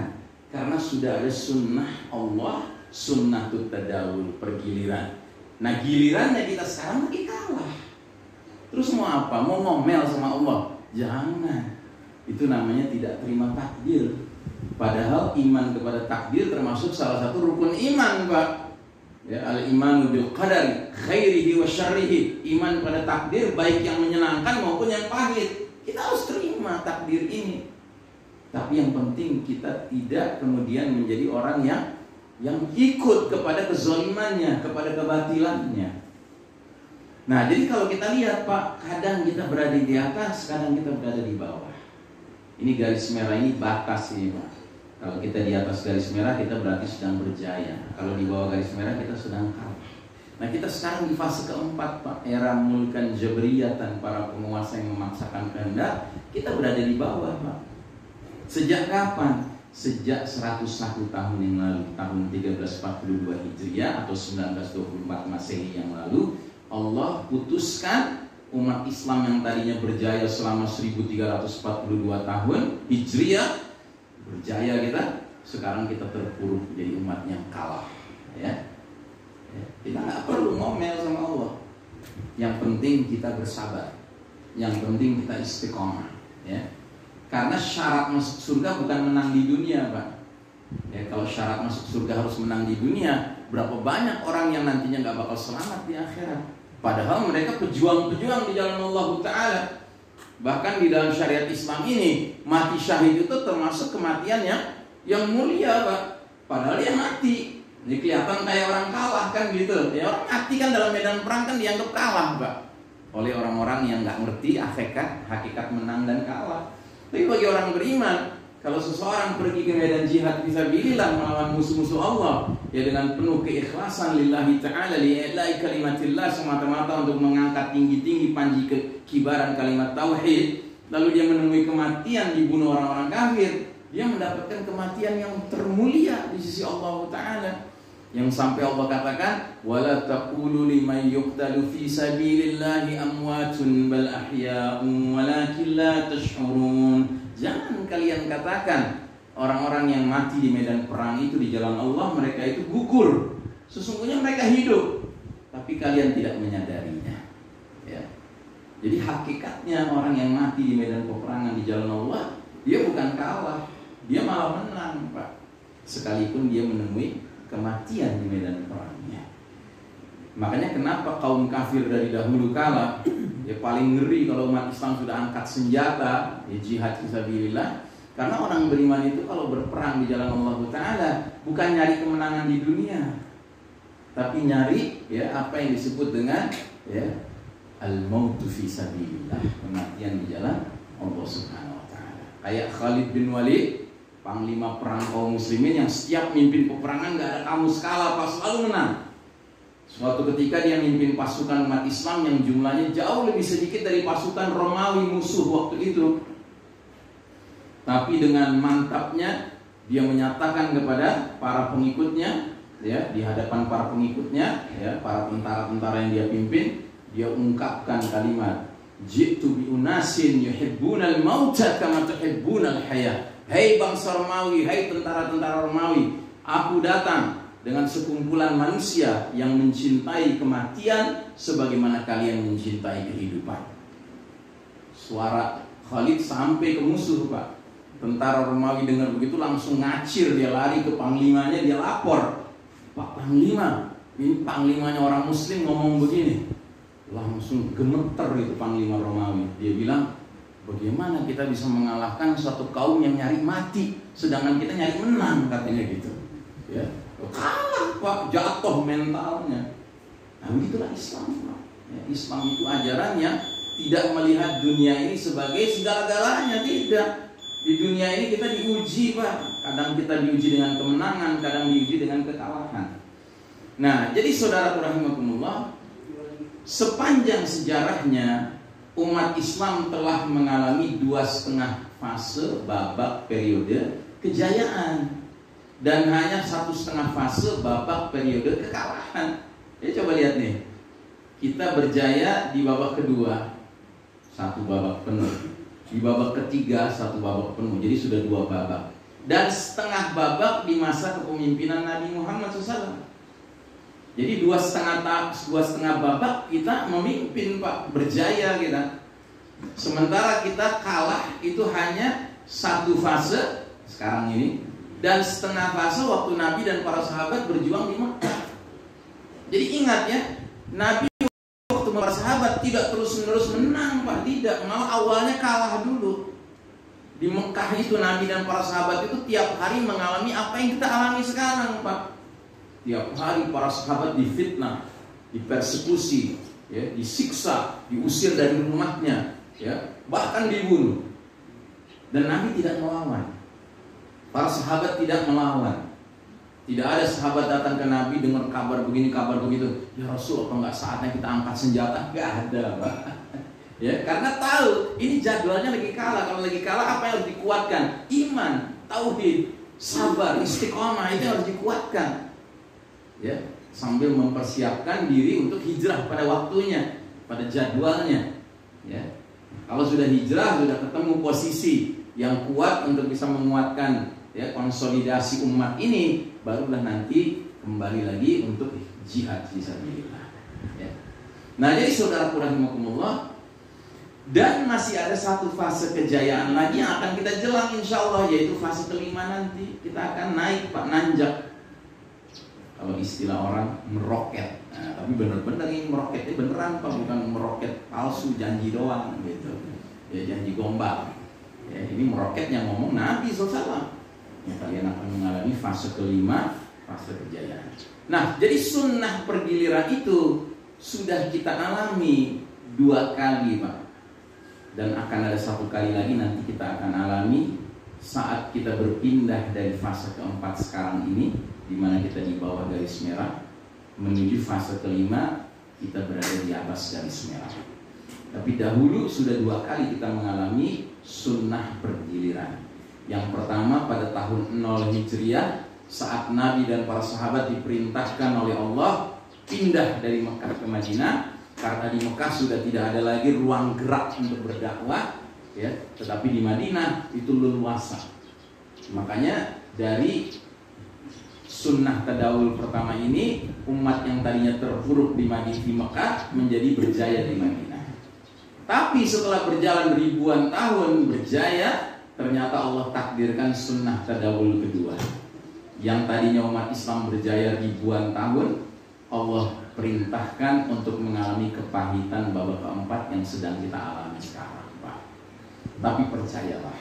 karena sudah ada sunnah Allah, sunnatut tadawul, pergiliran. Nah gilirannya kita sekarang lagi kalah. Terus mau apa? Mau ngomel sama Allah? Jangan. Itu namanya tidak terima takdir. Padahal iman kepada takdir termasuk salah satu rukun iman Pak. Ya, al-imanu bil qadari khairihi wa syarrihi. Iman pada takdir baik yang menyenangkan maupun yang pahit. Kita harus terima takdir ini. Tapi yang penting kita tidak kemudian menjadi orang yang ikut kepada kezalimannya, kepada kebatilannya. Nah, jadi kalau kita lihat Pak, kadang kita berada di atas, kadang kita berada di bawah. Ini garis merah ini batas ini Pak. Kalau kita di atas garis merah kita berarti sedang berjaya. Kalau di bawah garis merah kita sedang kalah. Nah kita sekarang di fase keempat Pak, era mulkan jabriyatan, para penguasa yang memaksakan kehendak. Kita berada di bawah Pak. Sejak kapan? Sejak 101 tahun yang lalu, tahun 1342 Hijriah atau 1924 Masehi yang lalu, Allah putuskan umat Islam yang tadinya berjaya selama 1342 tahun Hijriah, berjaya kita, sekarang kita terpuruk jadi umat yang kalah. Ya. Kita nggak perlu ngomel sama Allah. Yang penting kita bersabar. Yang penting kita istiqomah. Ya. Karena syarat masuk surga bukan menang di dunia Pak. Ya, kalau syarat masuk surga harus menang di dunia, berapa banyak orang yang nantinya nggak bakal selamat di akhirat. Padahal mereka pejuang-pejuang di jalan Allah Ta'ala. Bahkan di dalam syariat Islam ini, mati syahid itu termasuk kematian yang mulia Pak. Padahal dia mati, ini kelihatan kayak orang kalah kan gitu. Ya orang mati kan dalam medan perang kan dianggap kalah Pak, oleh orang-orang yang gak ngerti hakikat menang dan kalah. Tapi bagi orang beriman, kalau seseorang pergi ke medan jihad fisabilillah melawan musuh-musuh Allah, ya dengan penuh keikhlasan lillahi ta'ala, li'i'la'i kalimatillah, semata-mata untuk mengangkat tinggi-tinggi panji kekibaran kalimat tauhid, lalu dia menemui kematian, dibunuh orang-orang kafir, dia mendapatkan kematian yang termulia di sisi Allah Ta'ala. Yang sampai Allah katakan, wala taqulu liman yuqtalu fi sabilillahi amwatun bal ahya'un walakin la tash'urun. Jangan kalian katakan orang-orang yang mati di medan perang itu di jalan Allah, mereka itu gugur. Sesungguhnya mereka hidup, tapi kalian tidak menyadarinya. Ya. Jadi hakikatnya orang yang mati di medan peperangan di jalan Allah, dia bukan kalah, dia malah menang, Pak. Sekalipun dia menemui kematian di medan perangnya. Makanya kenapa kaum kafir dari dahulu kala ya paling ngeri kalau umat Islam sudah angkat senjata, ya jihad fisabilillah. Karena orang beriman itu kalau berperang di jalan Allah Ta'ala bukan nyari kemenangan di dunia, tapi nyari ya apa yang disebut dengan ya al-mautu fisabilillah, kematian di jalan Allah Subhanahu Wa Ta'ala. Kayak Khalid bin Walid, panglima perang kaum muslimin yang setiap mimpin peperangan gak ada kamus kalah, pas selalu menang. Suatu ketika dia mimpin pasukan umat Islam yang jumlahnya jauh lebih sedikit dari pasukan Romawi musuh waktu itu. Tapi dengan mantapnya dia menyatakan kepada para pengikutnya, ya di hadapan para pengikutnya, ya para tentara-tentara yang dia pimpin, dia ungkapkan kalimat, "Jitu bi unasin yuhibbunal mauta kama tuhibbunal haya." Hei bangsa Romawi, hai tentara-tentara Romawi, aku datang dengan sekumpulan manusia yang mencintai kematian sebagaimana kalian mencintai kehidupan. Suara Khalid sampai ke musuh, Pak. Tentara Romawi dengar begitu langsung ngacir, dia lari ke panglimanya, dia lapor, "Pak Panglima, ini panglimanya orang muslim ngomong begini." Langsung gemeter itu panglima Romawi. Dia bilang, "Bagaimana kita bisa mengalahkan suatu kaum yang nyari mati sedangkan kita nyari menang," katanya gitu. Ya. Kalah, Pak, jatuh mentalnya. Nah, begitulah Islam, Pak. Ya, Islam itu ajarannya tidak melihat dunia ini sebagai segala-galanya, tidak. Di dunia ini kita diuji, Pak. Kadang kita diuji dengan kemenangan, kadang diuji dengan kekalahan. Nah, jadi saudara rahimakumullah, sepanjang sejarahnya umat Islam telah mengalami 2,5 fase babak periode kejayaan. Dan hanya 1,5 fase babak periode kekalahan. Ya coba lihat nih, kita berjaya di babak kedua, 1 babak penuh. Di babak ketiga 1 babak penuh. Jadi sudah 2 babak. Dan setengah babak di masa kepemimpinan Nabi Muhammad SAW. Jadi 2,5 babak kita memimpin, Pak, berjaya kita. Sementara kita kalah itu hanya 1 fase sekarang ini. Dan setengah fase waktu Nabi dan para sahabat berjuang di Mekah. Jadi ingat ya, Nabi waktu para sahabat tidak terus-menerus menang, Pak, tidak. Malah awalnya kalah dulu. Di Mekah itu Nabi dan para sahabat itu tiap hari mengalami apa yang kita alami sekarang, Pak. Tiap hari para sahabat difitnah, dipersekusi, ya, disiksa, diusir dari rumahnya, ya, bahkan dibunuh. Dan Nabi tidak melawan. Para sahabat tidak melawan. Tidak ada sahabat datang ke Nabi dengar kabar begini, kabar begitu. "Ya Rasul, apa enggak saatnya kita angkat senjata?" Enggak ada, Pak. Ya, karena tahu ini jadwalnya lagi kalah. Kalau lagi kalah apa yang harus dikuatkan? Iman, tauhid, sabar, istiqomah, itu yang harus dikuatkan. Ya, sambil mempersiapkan diri untuk hijrah pada waktunya, pada jadwalnya. Ya. Kalau sudah hijrah, sudah ketemu posisi yang kuat untuk bisa menguatkan ya konsolidasi umat ini, barulah nanti kembali lagi untuk jihad fisabilillah. Ya. Nah, jadi saudara rahimakumullah, dan masih ada 1 fase kejayaan lagi yang akan kita jelang insyaallah, yaitu fase kelima nanti. Kita akan naik, Pak, nanjak. Kalau istilah orang meroket. Nah, tapi benar-benar ini meroketnya beneran, Pak, bukan meroket palsu janji doang gitu. Ya, janji gombal. Ya, ini meroketnya ngomong Nabi SAW. Ya, kalian akan mengalami fase kelima, fase kejayaan. Nah, jadi sunnah pergiliran itu sudah kita alami 2 kali, Pak. Dan akan ada 1 kali lagi nanti kita akan alami saat kita berpindah dari fase keempat sekarang ini, di mana kita di bawah garis merah, menuju fase kelima kita berada di atas garis merah. Tapi dahulu sudah 2 kali kita mengalami sunnah pergiliran. Yang pertama pada tahun 0 Hijriah, saat Nabi dan para sahabat diperintahkan oleh Allah pindah dari Mekah ke Madinah, karena di Mekah sudah tidak ada lagi ruang gerak untuk berdakwah, ya, tetapi di Madinah itu leluasa. Makanya dari sunnah tadawul pertama ini, umat yang tadinya terpuruk di Mekah menjadi berjaya di Madinah. Tapi setelah berjalan ribuan tahun berjaya, ternyata Allah takdirkan sunnah tadawul kedua. Yang tadinya umat Islam berjaya ribuan tahun, Allah perintahkan untuk mengalami kepahitan babak keempat yang sedang kita alami sekarang, Pak. Tapi percayalah,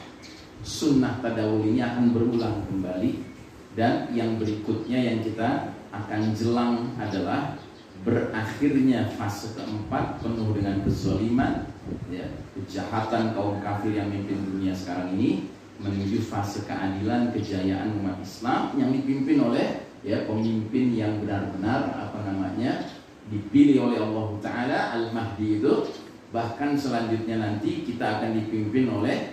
sunnah tadawul ini akan berulang kembali, dan yang berikutnya yang kita akan jelang adalah berakhirnya fase keempat penuh dengan kezaliman, ya, kejahatan kaum kafir yang memimpin dunia sekarang ini, menuju fase keadilan, kejayaan umat Islam yang dipimpin oleh pemimpin yang benar-benar dipilih oleh Allah Ta'ala, Al-Mahdi itu. Bahkan selanjutnya nanti kita akan dipimpin oleh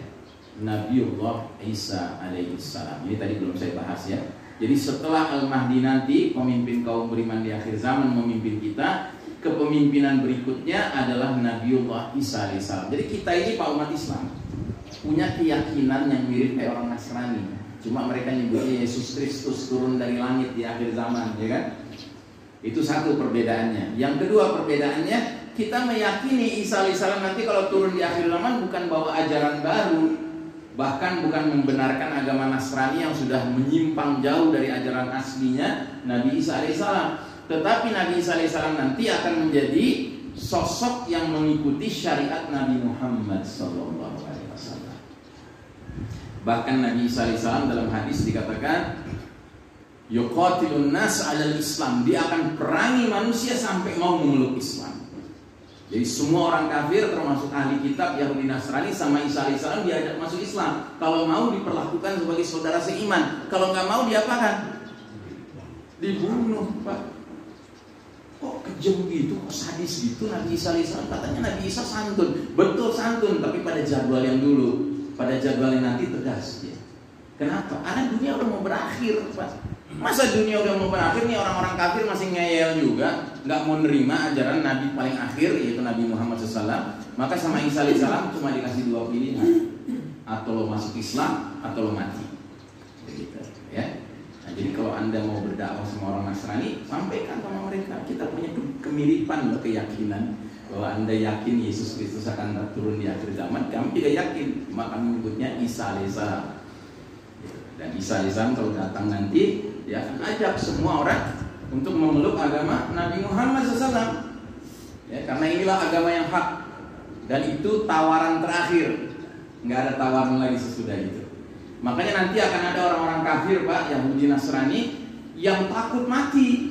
Nabiullah Isa alaihissalam. Ini tadi belum saya bahas ya. Jadi setelah Al-Mahdi nanti, pemimpin kaum beriman di akhir zaman memimpin kita, kepemimpinan berikutnya adalah Nabiullah Isa alaihissalam. Jadi kita ini Pak umat Islam punya keyakinan yang mirip kayak orang Nasrani. Cuma mereka nyebutnya Yesus Kristus turun dari langit di akhir zaman, ya kan? Itu satu perbedaannya. Yang kedua perbedaannya, kita meyakini Isa alaihissalam nanti kalau turun di akhir zaman bukan bawa ajaran baru, bahkan bukan membenarkan agama Nasrani yang sudah menyimpang jauh dari ajaran aslinya Nabi Isa alaihissalam. Tetapi Nabi Isa alaihissalam nanti akan menjadi sosok yang mengikuti syariat Nabi Muhammad sallallahu alaihi wasallam. Bahkan Nabi Isa alaihissalam dalam hadis dikatakan yuqatilun nas 'alal Islam, dia akan perangi manusia sampai mau memeluk Islam. Jadi semua orang kafir termasuk ahli kitab Yahudi Nasrani sama Isa alaihissalam diajak masuk Islam. Kalau mau diperlakukan sebagai saudara seiman, kalau nggak mau diapakan? Dibunuh, Pak. Kok kejam gitu, kok sadis gitu Nabi Isa alaihissalam? Katanya Nabi Isa santun. Betul santun, tapi pada jadwal yang dulu. Pada jadwal yang nanti tegas ya. Kenapa? Karena dunia udah mau berakhir, Pak. Masa dunia udah mau berakhir nih orang-orang kafir masih ngeyel juga, nggak mau nerima ajaran Nabi paling akhir yaitu Nabi Muhammad SAW. Maka sama Isa alaihissalam cuma dikasih dua pilihan, atau lo masuk Islam atau lo mati. Begitu ya. Nah, jadi kalau Anda mau berdakwah sama orang Nasrani, sampaikan sama mereka kita punya kemiripan keyakinan bahwa Anda yakin Yesus Kristus akan turun di akhir zaman. Kami tidak yakin, maka kami menyebutnya Isa alaihissalam. Dan Isa alaihissalam kalau datang nanti dia akan ajak semua orang untuk memeluk agama Nabi Muhammad SAW. Ya, karena inilah agama yang hak, dan itu tawaran terakhir, nggak ada tawaran lagi sesudah itu. Makanya nanti akan ada orang-orang kafir, Pak, Yahudi Nasrani yang takut mati,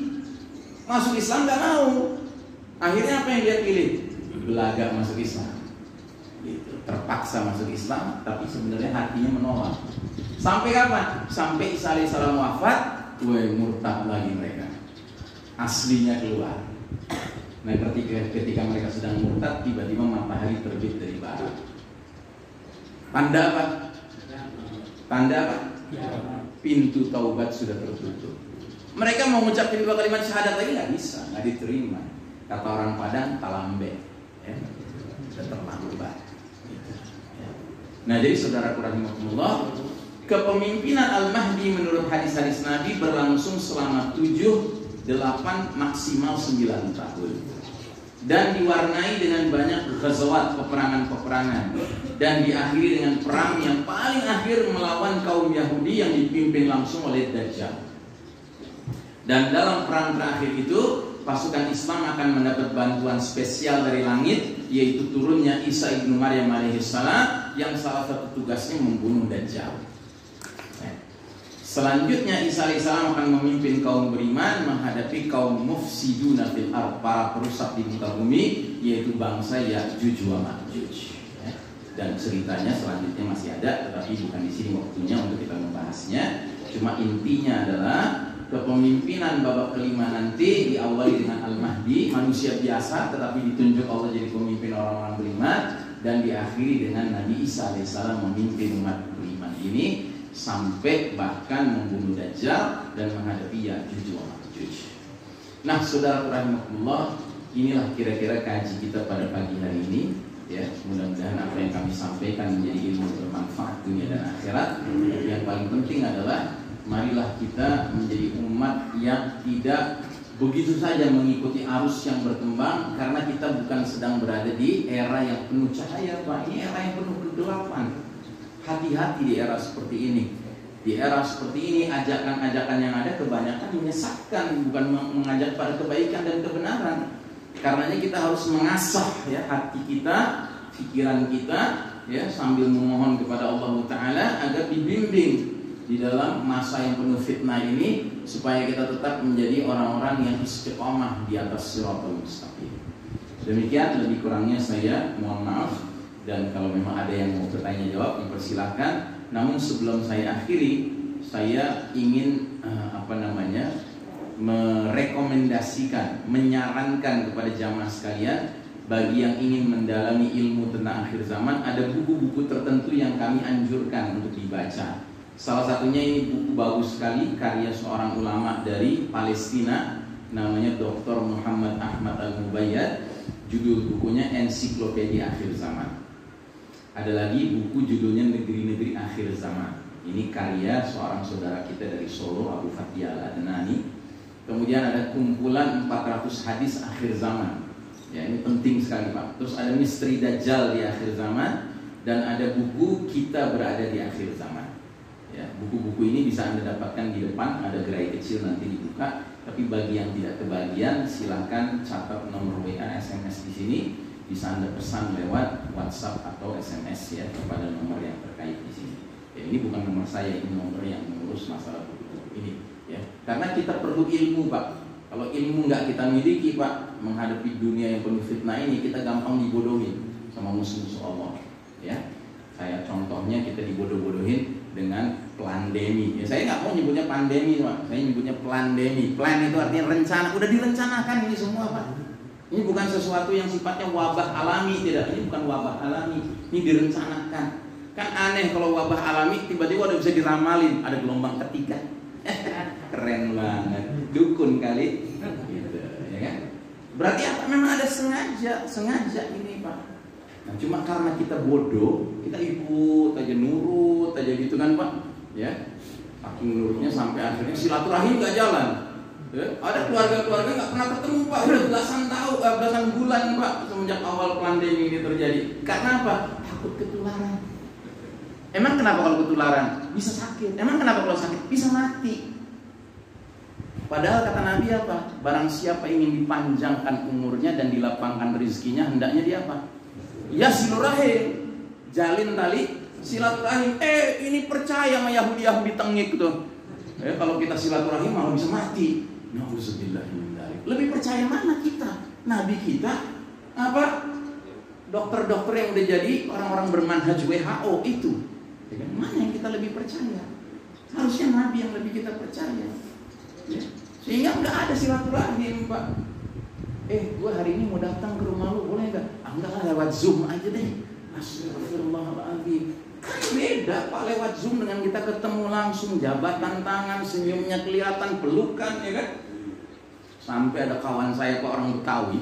masuk Islam nggak mau. Akhirnya apa yang dia pilih? Belaga masuk Islam. Gitu. Terpaksa masuk Islam, tapi sebenarnya hatinya menolak. Sampai kapan? Sampai Isa alaihissalam wafat. Murtad lagi mereka, aslinya keluar. Nah ketika mereka sedang murtad, tiba-tiba matahari terbit dari barat. Tanda apa? Tanda apa? Pintu taubat sudah tertutup. Mereka mau mengucapkan dua kalimat syahadat lagi nggak bisa, nggak diterima. Kata orang Padang, talambe, ya, sudah terlambat. Nah jadi saudara rahimakumullah, kepemimpinan Al-Mahdi menurut hadis-hadis Nabi berlangsung selama 7, 8, maksimal 9 tahun. Dan diwarnai dengan banyak ghazawat, peperangan-peperangan. Dan diakhiri dengan perang yang paling akhir melawan kaum Yahudi yang dipimpin langsung oleh Dajjal. Dan dalam perang terakhir itu, pasukan Islam akan mendapat bantuan spesial dari langit, yaitu turunnya Isa ibnu Maryam alaihissalam, yang salah satu tugasnya membunuh Dajjal. Selanjutnya Isa alaihissalam akan memimpin kaum beriman menghadapi kaum mufsiduna fil ardh, para perusak di muka bumi, yaitu bangsa Ya'juj wa Ma'juj. Dan ceritanya selanjutnya masih ada, tetapi bukan di sini waktunya untuk kita membahasnya. Cuma intinya adalah kepemimpinan babak kelima nanti diawali dengan Al-Mahdi, manusia biasa tetapi ditunjuk Allah jadi pemimpin orang-orang beriman, dan diakhiri dengan Nabi Isa alaihissalam memimpin umat beriman ini sampai bahkan membunuh Dajjal dan menghadapi Ya'juj wa Ma'juj. Nah, saudara rahimakumullah, inilah kira-kira kaji kita pada pagi hari ini. Ya, mudah-mudahan apa yang kami sampaikan menjadi ilmu bermanfaat dunia dan akhirat. Yang paling penting adalah marilah kita menjadi umat yang tidak begitu saja mengikuti arus yang berkembang, karena kita bukan sedang berada di era yang penuh cahaya, Pak. Ini era yang penuh kegelapan. Hati-hati di era seperti ini. Di era seperti ini ajakan-ajakan yang ada kebanyakan menyesatkan, bukan mengajak pada kebaikan dan kebenaran. Karenanya kita harus mengasah ya hati kita, pikiran kita ya, sambil memohon kepada Allah Ta'ala agar dibimbing di dalam masa yang penuh fitnah ini, supaya kita tetap menjadi orang-orang yang istiqomah di atas siratal mustaqim. Demikian, lebih kurangnya saya mohon maaf, dan kalau memang ada yang mau bertanya jawab dipersilahkan. Namun sebelum saya akhiri, saya ingin merekomendasikan, menyarankan kepada jamaah sekalian, bagi yang ingin mendalami ilmu tentang akhir zaman, ada buku-buku tertentu yang kami anjurkan untuk dibaca. Salah satunya ini buku bagus sekali, karya seorang ulama dari Palestina, namanya Dr. Muhammad Ahmad Al-Mubayyad. Judul bukunya Ensiklopedia Akhir Zaman. Ada lagi buku judulnya Negeri-Negeri Akhir Zaman. Ini karya seorang saudara kita dari Solo, Abu Fatih Al-Adnani. Kemudian ada kumpulan 400 hadis akhir zaman. Ya, ini penting sekali, Pak. Terus ada Misteri Dajjal di akhir zaman, dan ada buku Kita Berada di Akhir Zaman. Ya, buku-buku ini bisa Anda dapatkan di depan, ada gerai kecil nanti dibuka. Tapi bagi yang tidak kebagian, silakan catat nomor WA SMS di sini. Bisa Anda pesan lewat WhatsApp atau SMS ya kepada nomor yang terkait di sini. Ya, ini bukan nomor saya, ini nomor yang mengurus masalah buku-buku ini. Ya, karena kita perlu ilmu, Pak. Kalau ilmu nggak kita miliki, Pak, menghadapi dunia yang penuh fitnah ini, kita gampang dibodohin sama musuh-musuh Allah. Ya, saya contohnya kita dibodoh-bodohin dengan plandemi. Ya, saya nggak mau nyebutnya pandemi, Pak. Saya nyebutnya plandemi. Plan itu artinya rencana. Udah direncanakan ini semua, Pak. Ini bukan sesuatu yang sifatnya wabah alami, tidak. Ini bukan wabah alami. Ini direncanakan. Kan aneh kalau wabah alami tiba-tiba udah bisa diramalin, ada gelombang ketiga. Keren banget, dukun kali, gitu, ya kan? Berarti apa? Memang ada sengaja ini, Pak. Nah, cuma karena kita bodoh, kita ikut aja, nurut aja gitu kan, Pak? Ya, saking nurutnya sampai akhirnya silaturahim nggak jalan. Ya, ada keluarga-keluarga nggak pernah ketemu, Pak. Udah belasan bulan, Pak, semenjak awal pandemi ini terjadi. Karena apa? Takut ketularan. Emang kenapa kalau ketularan? Bisa sakit. Emang kenapa kalau sakit? Bisa mati. Padahal kata Nabi apa? Barang siapa ingin dipanjangkan umurnya dan dilapangkan rezekinya, hendaknya dia apa? Ya silaturahim, jalin tali silaturahim. Ini percaya sama Yahudi tengik tuh. Kalau kita silaturahim malah bisa mati. Nauzubillah min dzalik. Lebih percaya mana kita? Nabi kita apa? Dokter-dokter yang udah jadi orang-orang bermanhaj WHO itu. Mana yang kita lebih percaya? Harusnya Nabi yang lebih kita percaya. Ya. Sehingga nggak ada silaturahim, Pak. Gue hari ini mau datang ke rumah lu, boleh nggak? Enggak lah, lewat Zoom aja deh. Astagfirullahaladzim. Kan beda, Pak, lewat Zoom dengan kita ketemu langsung, jabatan tangan, senyumnya kelihatan, pelukan, ya kan? Sampai ada kawan saya, Pak, orang Betawi.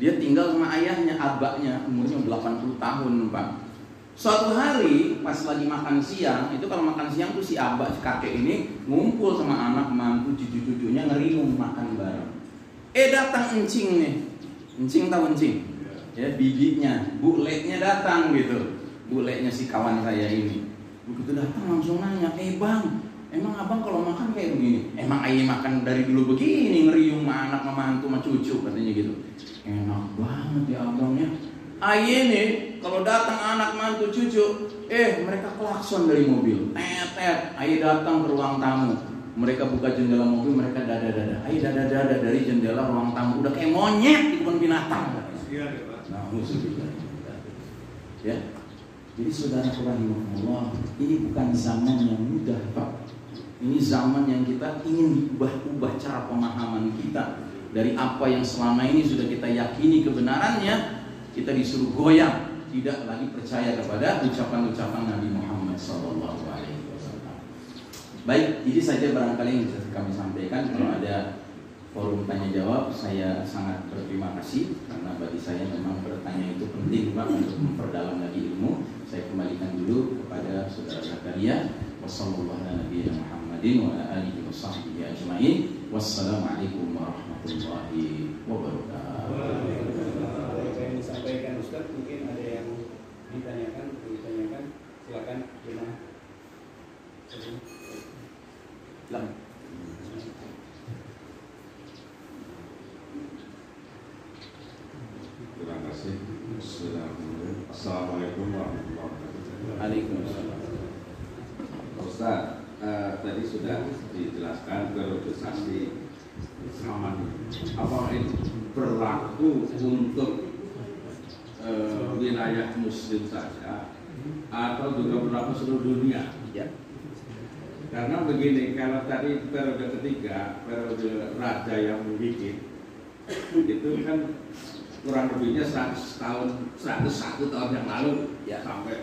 Dia tinggal sama ayahnya, abahnya, umurnya 80 tahun, Pak. Suatu hari pas lagi makan siang, itu kalau makan siang tuh si abah, si kakek ini ngumpul sama anak, mantu, cucu-cucunya ngeriung makan bareng. Datang encing nih. Encing tahu encing? Ya, bibinya, buleknya datang gitu. Buleknya si kawan saya ini. Begitu datang langsung nanya, Bang, emang abang kalau makan kayak begini? Emang ayah makan dari dulu begini, ngeriung sama anak, sama mantu, sama cucu, katanya gitu. Enak banget ya abangnya. Ayah nih, kalau datang anak, mantu, cucu, mereka klakson dari mobil. Tet, ayah datang ke ruang tamu. Mereka buka jendela mobil, mereka dada-dada. Ayah dada-dada dari jendela ruang tamu. Udah kayak monyet di kebun binatang. Nah, ya. Jadi saudara rahimahullah, ini bukan zaman yang mudah, Pak. Ini zaman yang kita ingin ubah cara pemahaman kita dari apa yang selama ini sudah kita yakini kebenarannya. Kita disuruh goyang, tidak lagi percaya kepada ucapan-ucapan Nabi Muhammad SAW. Baik, ini saja barangkali yang bisa kami sampaikan. Kalau ada forum tanya jawab. Saya sangat berterima kasih karena bagi saya memang bertanya itu penting Pak untuk memperdalam lagi ilmu. Saya kembalikan dulu kepada Saudara Zakaria. Wassalamualaikum warahmatullahi wabarakatuh. Saya disampaikan Ustaz, mungkin ada yang ditanyakan, silakan gimana? Terima kasih. Assalamualaikum warahmatullahi wabarakatuh. Waalaikumsalam. Ustaz, tadi sudah dijelaskan periodisasi zaman. Apakah itu berlaku untuk wilayah Muslim saja atau juga berlaku seluruh dunia? Ya. Karena begini, kalau tadi periode ketiga, periode raja yang membuat itu kan kurang lebihnya 101 tahun yang lalu ya, sampai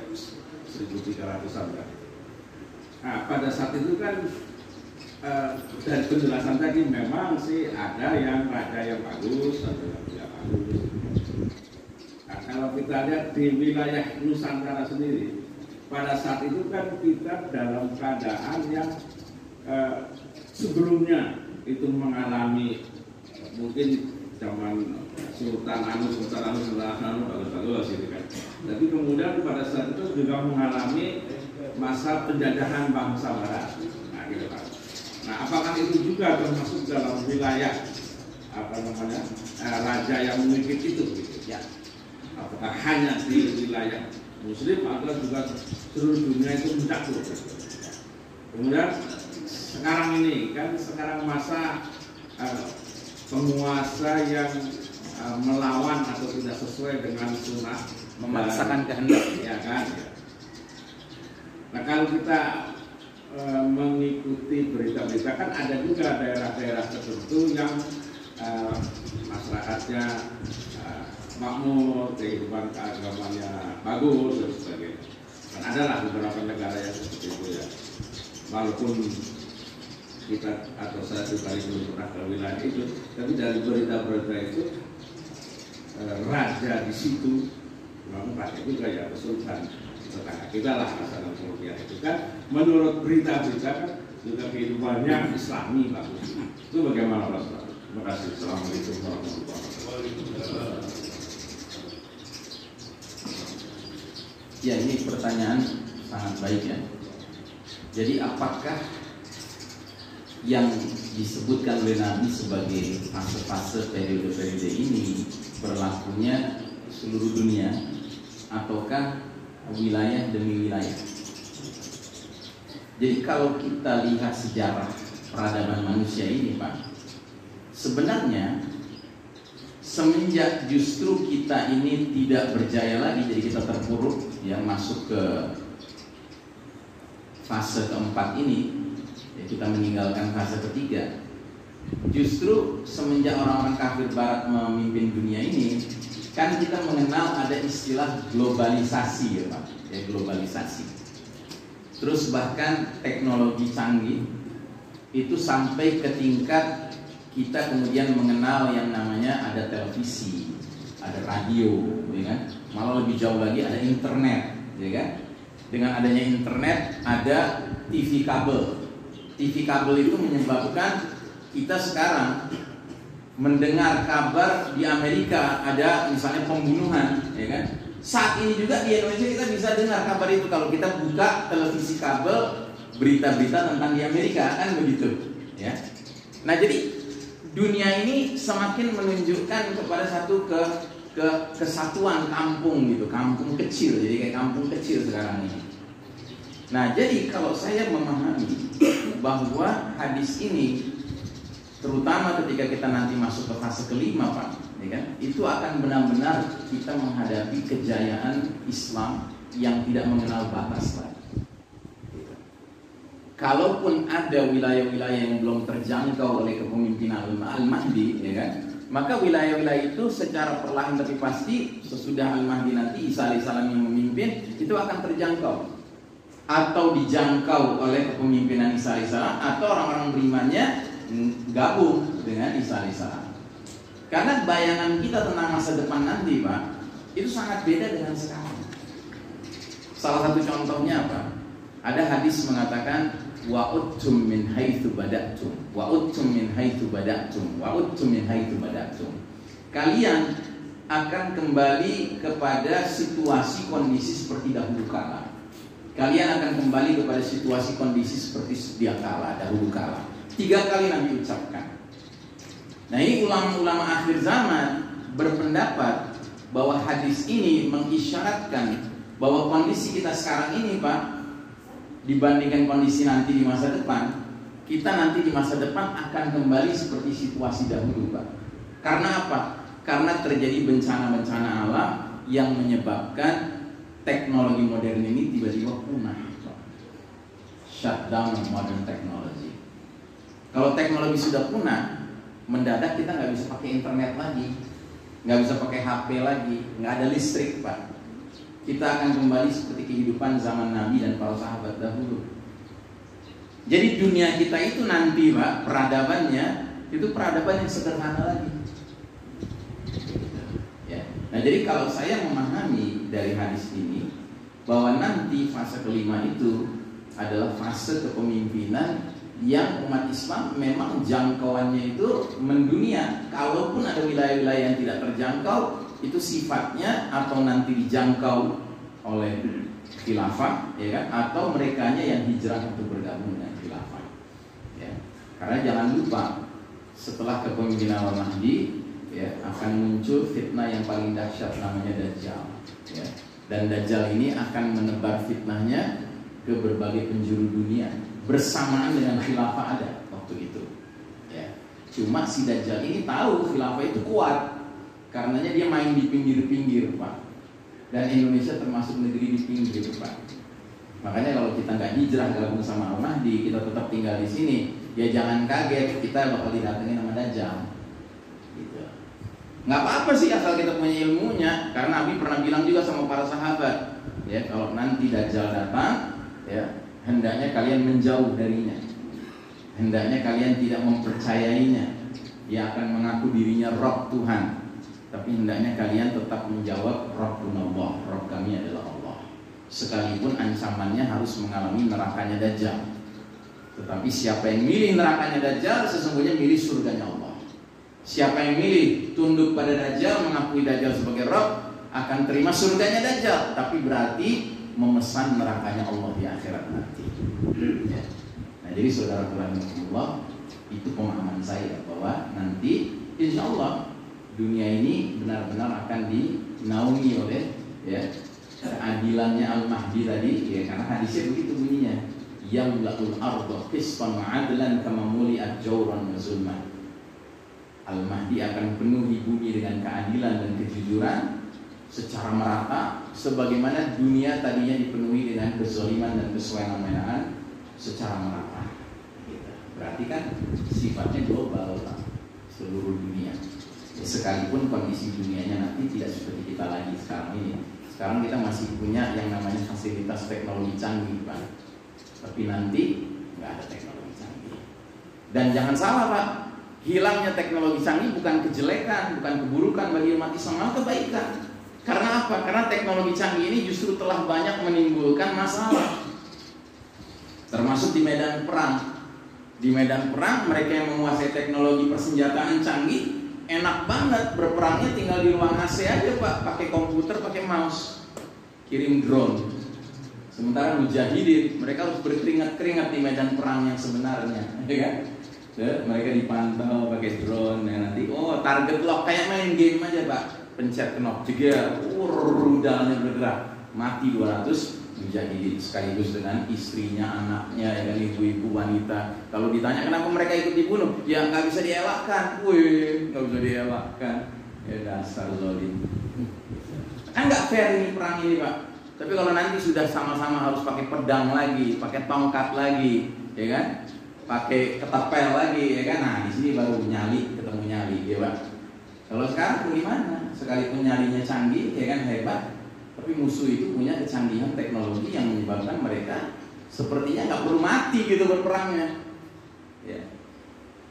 1300-an kan. Nah, pada saat itu kan dari penjelasan tadi memang sih ada yang raja yang bagus, ada yang tidak bagus. Nah, kalau kita lihat di wilayah Nusantara sendiri, pada saat itu kan kita dalam keadaan yang sebelumnya itu mengalami mungkin zaman Sultan Anu bagus-bagus gitu kan. Tapi kemudian pada saat itu juga mengalami masa penjajahan bangsa Barat. Nah, gitu kan. Nah, apakah itu juga termasuk dalam wilayah raja yang memiliki itu? Gitu? Ya. Apakah hanya di wilayah Muslim atau juga seluruh dunia itu mencakup? Kemudian sekarang ini kan masa penguasa yang melawan atau tidak sesuai dengan sunnah, Memaksakan kehendak, ya kan? Ya. Nah, kalau kita mengikuti berita-berita kan ada juga daerah-daerah tertentu yang masyarakatnya makmur, kehidupan keagamannya bagus dan sebagainya. Dan adalah beberapa negara yang seperti itu ya. Walaupun kita atau saya pribadi belum pernah ke wilayah itu, tapi dari berita-berita itu raja di situ memang raja juga ya, Sultan tetangga kita lah asal Turkiya itu kan, menurut berita-berita kan juga kehidupannya Islami bagus. Itu bagaimana Pak? Terima kasih. Assalamualaikum warahmatullahi wabarakatuh. Ya, ini pertanyaan sangat baik ya. Jadi apakah yang disebutkan oleh Nabi sebagai fase-fase periode-periode ini berlakunya seluruh dunia ataukah wilayah demi wilayah? Jadi kalau kita lihat sejarah peradaban manusia ini Pak, sebenarnya semenjak justru kita ini tidak berjaya lagi, jadi kita terpuruk yang masuk ke fase keempat ini, ya kita meninggalkan fase ketiga. Justru semenjak orang-orang kafir barat memimpin dunia ini, kan kita mengenal ada istilah globalisasi ya Pak, ya globalisasi. Terus bahkan teknologi canggih itu sampai ke tingkat kita kemudian mengenal yang namanya ada televisi, ada radio, ya kan? Malah lebih jauh lagi ada internet, ya kan? Dengan adanya internet ada TV kabel. TV kabel itu menyebabkan kita sekarang mendengar kabar di Amerika ada misalnya pembunuhan, ya kan? Saat ini juga di Indonesia kita bisa dengar kabar itu kalau kita buka televisi kabel, berita-berita tentang di Amerika, kan begitu, ya. Nah, jadi dunia ini semakin menunjukkan kepada satu kesatuan kampung gitu, kampung kecil, jadi kayak kampung kecil sekarang ini. Nah, jadi kalau saya memahami bahwa hadis ini, terutama ketika kita nanti masuk ke fase kelima Pak, ya kan, itu akan benar-benar kita menghadapi kejayaan Islam yang tidak mengenal batas lagi. Kalaupun ada wilayah-wilayah yang belum terjangkau oleh kepemimpinan Al-Mahdi, ya kan, maka wilayah-wilayah itu secara perlahan tapi pasti sesudah Al-Mahdi nanti Isa alaihissalam yang memimpin itu akan terjangkau atau dijangkau oleh kepemimpinan Isa alaihissalam, atau orang-orang berimannya gabung dengan Islam. Karena bayangan kita tentang masa depan nanti, Pak, itu sangat beda dengan sekarang. Salah satu contohnya apa? Ada hadis mengatakan wa'udtum min haitsu bada'tum, wa'udtum min haitsu bada'tum, wa'udtum min haitsu bada'tum. Kalian akan kembali kepada situasi kondisi seperti dahulu kala. Kalian akan kembali kepada situasi kondisi seperti sedia kala, dahulu kala. 3 kali Nabi ucapkan. Nah, ini ulama-ulama akhir zaman berpendapat bahwa hadis ini mengisyaratkan bahwa kondisi kita sekarang ini, Pak, dibandingkan kondisi nanti di masa depan, kita nanti di masa depan akan kembali seperti situasi dahulu, Pak. Karena apa? Karena terjadi bencana-bencana alam yang menyebabkan teknologi modern ini tiba-tiba punah. Shutdown modern technology. Kalau teknologi sudah punah, mendadak kita nggak bisa pakai internet lagi, nggak bisa pakai HP lagi, nggak ada listrik, Pak. Kita akan kembali seperti kehidupan zaman Nabi dan para sahabat dahulu. Jadi dunia kita itu nanti, Pak, peradabannya itu peradaban yang sederhana lagi. Ya. Nah, jadi kalau saya memahami dari hadis ini bahwa nanti fase kelima itu adalah fase kepemimpinan yang umat Islam memang jangkauannya itu mendunia. Kalaupun ada wilayah-wilayah yang tidak terjangkau, itu sifatnya atau nanti dijangkau oleh khilafah, ya kan? Atau merekanya yang hijrah untuk bergabung dengan khilafah. Ya. Karena jangan lupa setelah kepemimpinan Al-Mahdi, ya, akan muncul fitnah yang paling dahsyat namanya Dajjal. Ya. Dan Dajjal ini akan menebar fitnahnya ke berbagai penjuru dunia bersamaan dengan khilafah ada waktu itu. Ya. Cuma si Dajjal ini tahu khilafah itu kuat, karenanya dia main di pinggir-pinggir, Pak. Dan Indonesia termasuk negeri di pinggir, Pak. Makanya kalau kita nggak hijrah gabung sama Al-Mahdi, kita tetap tinggal di sini, ya jangan kaget kita bakal didatengin sama Dajjal. Gitu. Nggak apa-apa sih asal kita punya ilmunya, karena Nabi pernah bilang juga sama para sahabat, ya kalau nanti Dajjal datang, ya hendaknya kalian menjauh darinya, hendaknya kalian tidak mempercayainya. Dia akan mengaku dirinya Rabb Tuhan, tapi hendaknya kalian tetap menjawab Rabbunallah, Rabb kami adalah Allah. Sekalipun ancamannya harus mengalami nerakanya Dajjal. Tetapi siapa yang milih nerakanya Dajjal, sesungguhnya milih surganya Allah. Siapa yang milih tunduk pada Dajjal, mengakui Dajjal sebagai Rabb, akan terima surganya Dajjal, tapi berarti memesan nerakanya Allah di akhirat nanti. Ya. Nah, jadi saudara Allah, itu pemahaman saya bahwa nanti insya Allah dunia ini benar-benar akan dinaungi oleh, ya, keadilannya Al-Mahdi tadi, ya, karena hadisnya begitu bunyinya, yang lakul ardo qistan ma'adlan kama muli'at jawran wa zulman. Al-Mahdi akan penuhi bumi dengan keadilan dan kejujuran secara merata, sebagaimana dunia tadinya dipenuhi dengan kezaliman dan kesewenang-wenangan secara merata. Gitu. Berarti kan sifatnya global, seluruh dunia. Sekalipun kondisi dunianya nanti tidak seperti kita lagi sekarang ini. Sekarang kita masih punya yang namanya fasilitas teknologi canggih, Pak. Tapi nanti nggak ada teknologi canggih. Dan jangan salah, Pak, hilangnya teknologi canggih bukan kejelekan, bukan keburukan bagi umat Islam, malah kebaikan. Karena apa? Karena teknologi canggih ini justru telah banyak menimbulkan masalah, termasuk di medan perang. Di medan perang, mereka yang menguasai teknologi persenjataan canggih enak banget berperangnya, tinggal di ruang AC aja, Pak, pakai komputer, pakai mouse, kirim drone. Sementara mujahidin, mereka harus berkeringat-keringat di medan perang yang sebenarnya, ya kan? Mereka dipantau pakai drone, ya, nanti target lock kayak main game aja, Pak. Pencet knob jeger, rudalnya bergerak, mati 200 mujahidin sekaligus dengan istrinya, anaknya, ya kan, ibu-ibu, wanita. Kalau ditanya kenapa mereka ikut dibunuh, ya nggak bisa dielakkan. Wih, nggak bisa dielakkan. Ya dasar zolim. Kan nggak fair ini perang ini, Pak. Tapi kalau nanti sudah sama-sama harus pakai pedang lagi, pakai tongkat lagi, ya kan, pakai ketapel lagi, ya kan. Nah di sini baru nyali ketemu nyali, ya Pak. Kalau sekarang gimana? Sekalipun nyalinya canggih, ya kan, hebat, tapi musuh itu punya kecanggihan teknologi yang menyebabkan mereka sepertinya nggak perlu mati gitu berperangnya. Ya.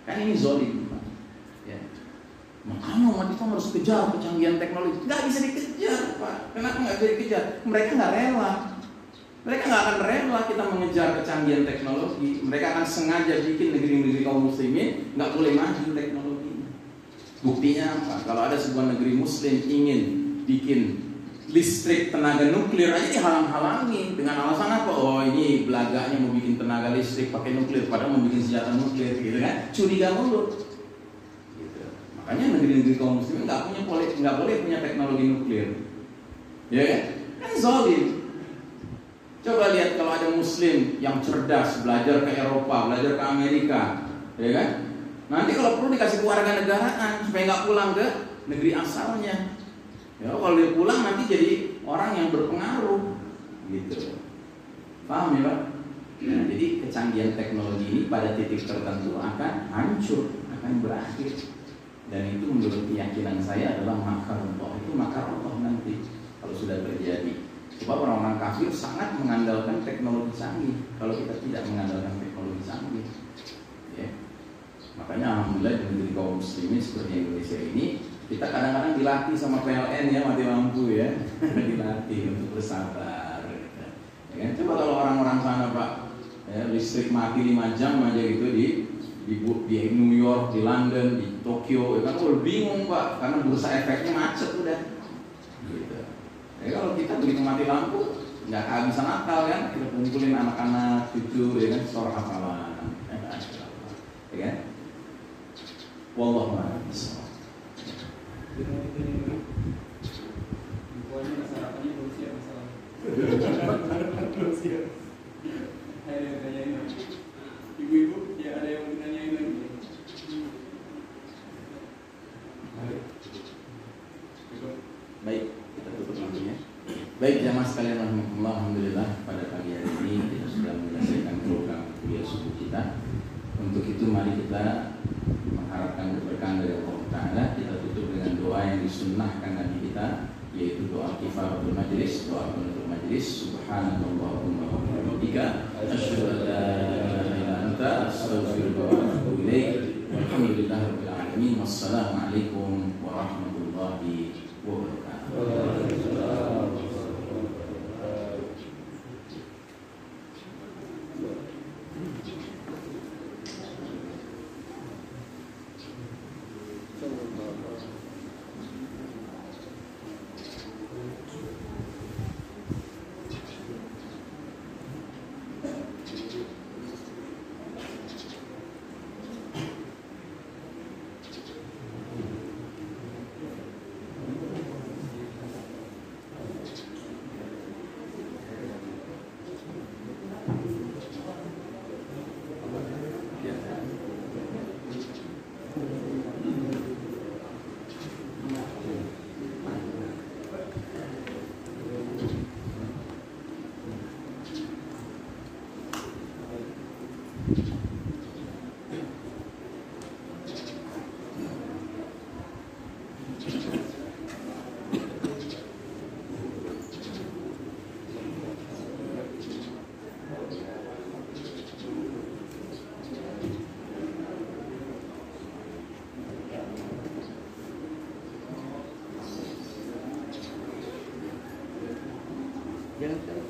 Kan ini zolim, Pak. Ya. Makanya umat Islam harus kejar kecanggihan teknologi. Nggak bisa dikejar, Pak. Kenapa nggak bisa dikejar? Mereka nggak rela. Mereka nggak akan rela kita mengejar kecanggihan teknologi. Mereka akan sengaja bikin negeri-negeri kaum muslimin nggak boleh maju teknologinya. Buktinya apa? Kalau ada sebuah negeri muslim ingin bikin listrik tenaga nuklir aja dihalang-halangi dengan alasan apa? Oh, ini belaganya mau bikin tenaga listrik pakai nuklir, padahal mau bikin senjata nuklir, gitu kan? Curiga mulut. Gitu. Makanya negeri-negeri kaum muslimin nggak boleh punya teknologi nuklir, ya kan? Kan zalim. Coba lihat kalau ada muslim yang cerdas belajar ke Eropa, belajar ke Amerika, ya kan? Nanti kalau perlu dikasih kewarganegaraan supaya nggak pulang ke negeri asalnya. Ya, kalau dia pulang nanti jadi orang yang berpengaruh, gitu. Paham ya, Pak? Nah, jadi kecanggihan teknologi ini pada titik tertentu akan hancur, akan berakhir. Dan itu menurut keyakinan saya adalah makar Allah. Itu makar Allah nanti kalau sudah terjadi. Sebab orang-orang kafir sangat mengandalkan teknologi canggih. Kalau kita tidak mengandalkan teknologi canggih, ya. Makanya alhamdulillah di negeri kaum muslimin seperti Indonesia ini, kita kadang-kadang dilatih sama PLN ya, mati lampu ya, dilatih untuk bersabar. Ya kan? Coba kalau orang-orang sana, Pak, ya, listrik mati 5 jam aja gitu di New York, di London, di Tokyo, ya kan? Bingung, Pak, karena bursa efeknya macet udah. Gitu. Ya, kalau kita begitu mati lampu, nggak kehabisan akal kan? Kita kumpulin anak-anak, cucu, ya kan? Sor hafalan, ya kan? Wallahu a'lam bishawab. Infonya sarapannya belum siap masalah. Belum siap. Ada yang tanyain lagi. Ibu-ibu, ya ada yang mau ditanyain lagi. Baik, kita tutup lampunya. Baik, jamaah sekalian rahmatullah, alhamdulillah pada pagi hari ini kita sudah menyelesaikan program kuliah subuh kita. Untuk itu mari kita mengharapkan keberkahan dari Allah Ta'ala. Kita tutup dengan doa yang disunnahkan Nabi kita, yaitu doa kifaratul majlis, doa penutup majlis. Subhanallahumma wa bihamdika, asyhadu an la ilaha illa anta, astaghfiruka wa atubu ilaik. Walhamdulillahirabbil alamin. Wassalamualaikum warahmatullahi wabarakatuh. Jangan